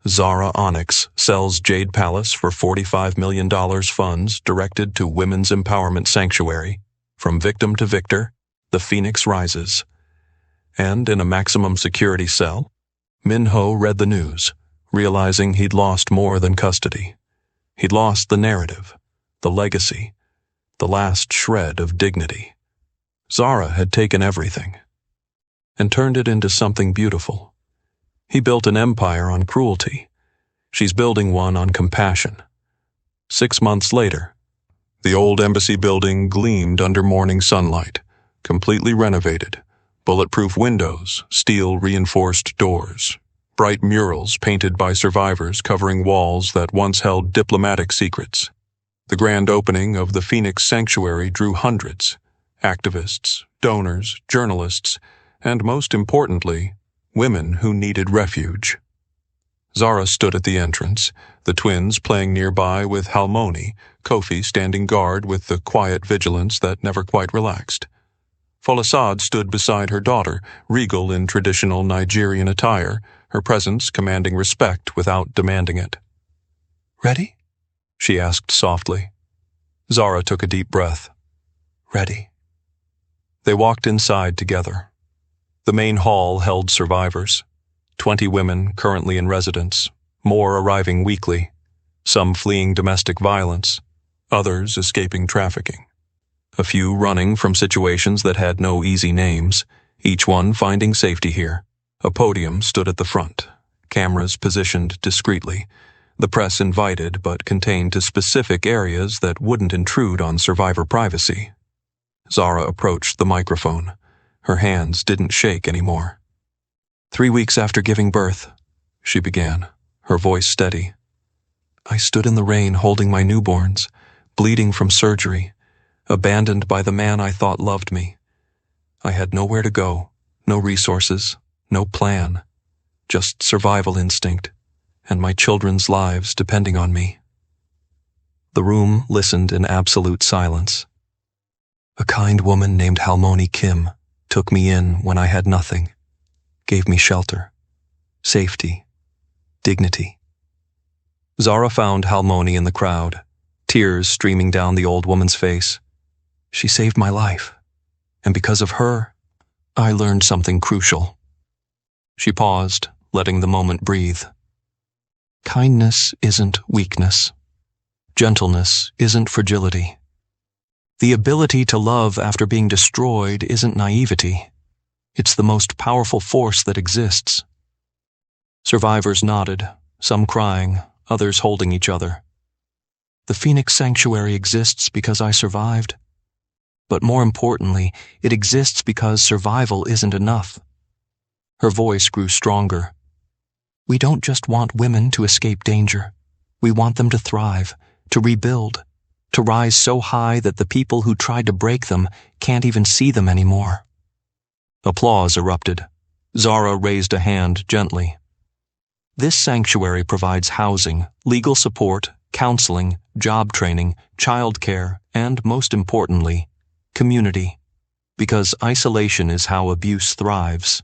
Zara Onyx sells Jade Palace for $45 million funds directed to Women's Empowerment Sanctuary. From victim to victor, the Phoenix rises. And in a maximum security cell, Min-ho read the news, realizing he'd lost more than custody. He'd lost the narrative, the legacy, the last shred of dignity. Zara had taken everything and turned it into something beautiful. He built an empire on cruelty. She's building one on compassion. 6 months later, the old embassy building gleamed under morning sunlight, completely renovated. Bulletproof windows, steel-reinforced doors, bright murals painted by survivors covering walls that once held diplomatic secrets. The grand opening of the Phoenix Sanctuary drew hundreds, activists, donors, journalists, and most importantly, women who needed refuge. Zara stood at the entrance, the twins playing nearby with Halmoni, Kofi standing guard with the quiet vigilance that never quite relaxed. Falasad stood beside her daughter, regal in traditional Nigerian attire, her presence commanding respect without demanding it. Ready? She asked softly. Zara took a deep breath. Ready. They walked inside together. The main hall held survivors, 20 women currently in residence, more arriving weekly, some fleeing domestic violence, others escaping trafficking. A few running from situations that had no easy names, each one finding safety here. A podium stood at the front, cameras positioned discreetly, the press invited but contained to specific areas that wouldn't intrude on survivor privacy. Zara approached the microphone. Her hands didn't shake anymore. 3 weeks after giving birth, she began, her voice steady. I stood in the rain holding my newborns, bleeding from surgery, abandoned by the man I thought loved me. I had nowhere to go, no resources, no plan, just survival instinct, and my children's lives depending on me. The room listened in absolute silence. A kind woman named Halmoni Kim took me in when I had nothing, gave me shelter, safety, dignity. Zara found Halmoni in the crowd, tears streaming down the old woman's face. She saved my life, and because of her, I learned something crucial. She paused, letting the moment breathe. Kindness isn't weakness. Gentleness isn't fragility. The ability to love after being destroyed isn't naivety. It's the most powerful force that exists. Survivors nodded, some crying, others holding each other. The Phoenix Sanctuary exists because I survived. But more importantly, it exists because survival isn't enough. Her voice grew stronger. "We don't just want women to escape danger. We want them to thrive, to rebuild, to rise so high that the people who tried to break them can't even see them anymore." Applause erupted. Zara raised a hand gently. "This sanctuary provides housing, legal support, counseling, job training, childcare, and, most importantly, community. Because isolation is how abuse thrives.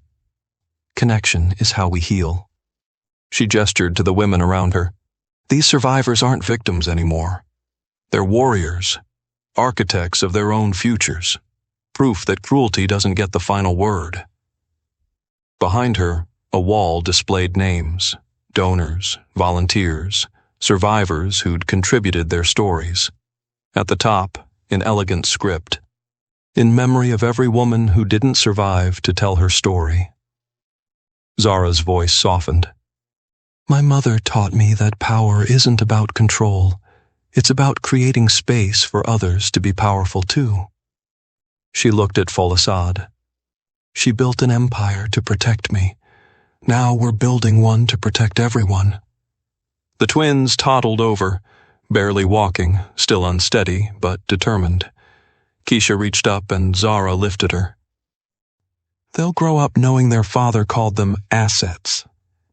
Connection is how we heal." She gestured to the women around her. "These survivors aren't victims anymore. They're warriors, architects of their own futures, proof that cruelty doesn't get the final word." Behind her, a wall displayed names, donors, volunteers, survivors who'd contributed their stories. At the top, in elegant script, "In memory of every woman who didn't survive to tell her story." Zara's voice softened. "My mother taught me that power isn't about control. It's about creating space for others to be powerful too." She looked at Folasad. "She built an empire to protect me. Now we're building one to protect everyone." The twins toddled over, barely walking, still unsteady but determined. Keisha reached up and Zara lifted her. "They'll grow up knowing their father called them assets,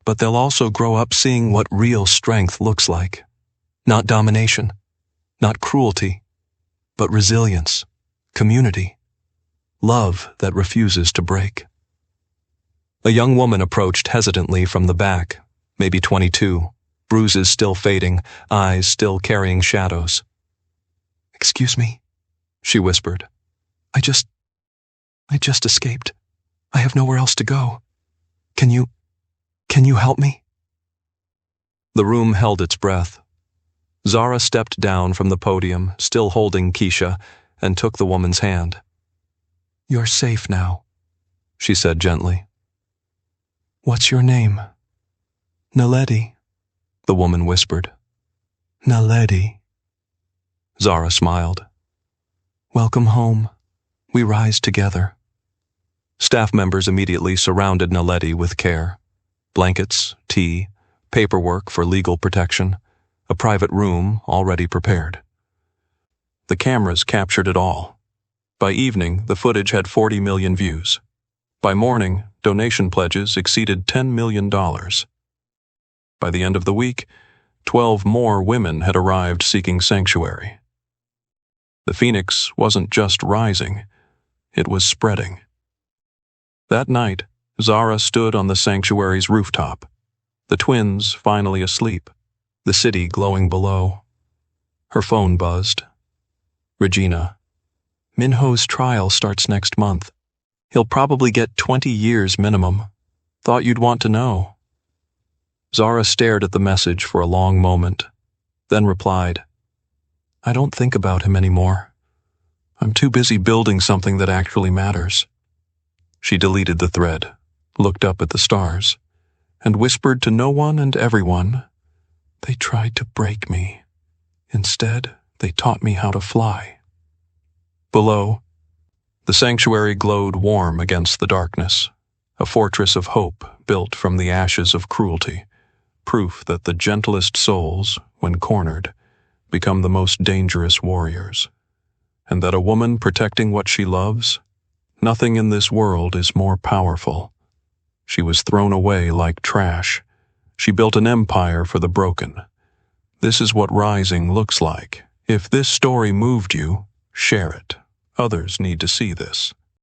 but they'll also grow up seeing what real strength looks like. Not domination, not cruelty, but resilience, community, love that refuses to break." A young woman approached hesitantly from the back, maybe 22, bruises still fading, eyes still carrying shadows. "Excuse me," she whispered. I just escaped. I have nowhere else to go. Can you help me?" The room held its breath. Zara stepped down from the podium, still holding Keisha, and took the woman's hand. "You're safe now," she said gently. "What's your name?" "Naledi," the woman whispered. "Naledi." Zara smiled. "Welcome home. We rise together." Staff members immediately surrounded Naledi with care. Blankets, tea, paperwork for legal protection, a private room already prepared. The cameras captured it all. By evening, the footage had 40 million views. By morning, donation pledges exceeded $10 million. By the end of the week, 12 more women had arrived seeking sanctuary. The phoenix wasn't just rising, it was spreading. That night, Zara stood on the sanctuary's rooftop, the twins finally asleep, the city glowing below. Her phone buzzed. "Regina, Minho's trial starts next month. He'll probably get 20 years minimum. Thought you'd want to know." Zara stared at the message for a long moment, then replied, "I don't think about him anymore. I'm too busy building something that actually matters." She deleted the thread, looked up at the stars, and whispered to no one and everyone, "They tried to break me. Instead, they taught me how to fly." Below, the sanctuary glowed warm against the darkness, a fortress of hope built from the ashes of cruelty, proof that the gentlest souls, when cornered, become the most dangerous warriors, and that a woman protecting what she loves, nothing in this world is more powerful. She was thrown away like trash. She built an empire for the broken. This is what rising looks like. If this story moved you, share it. Others need to see this.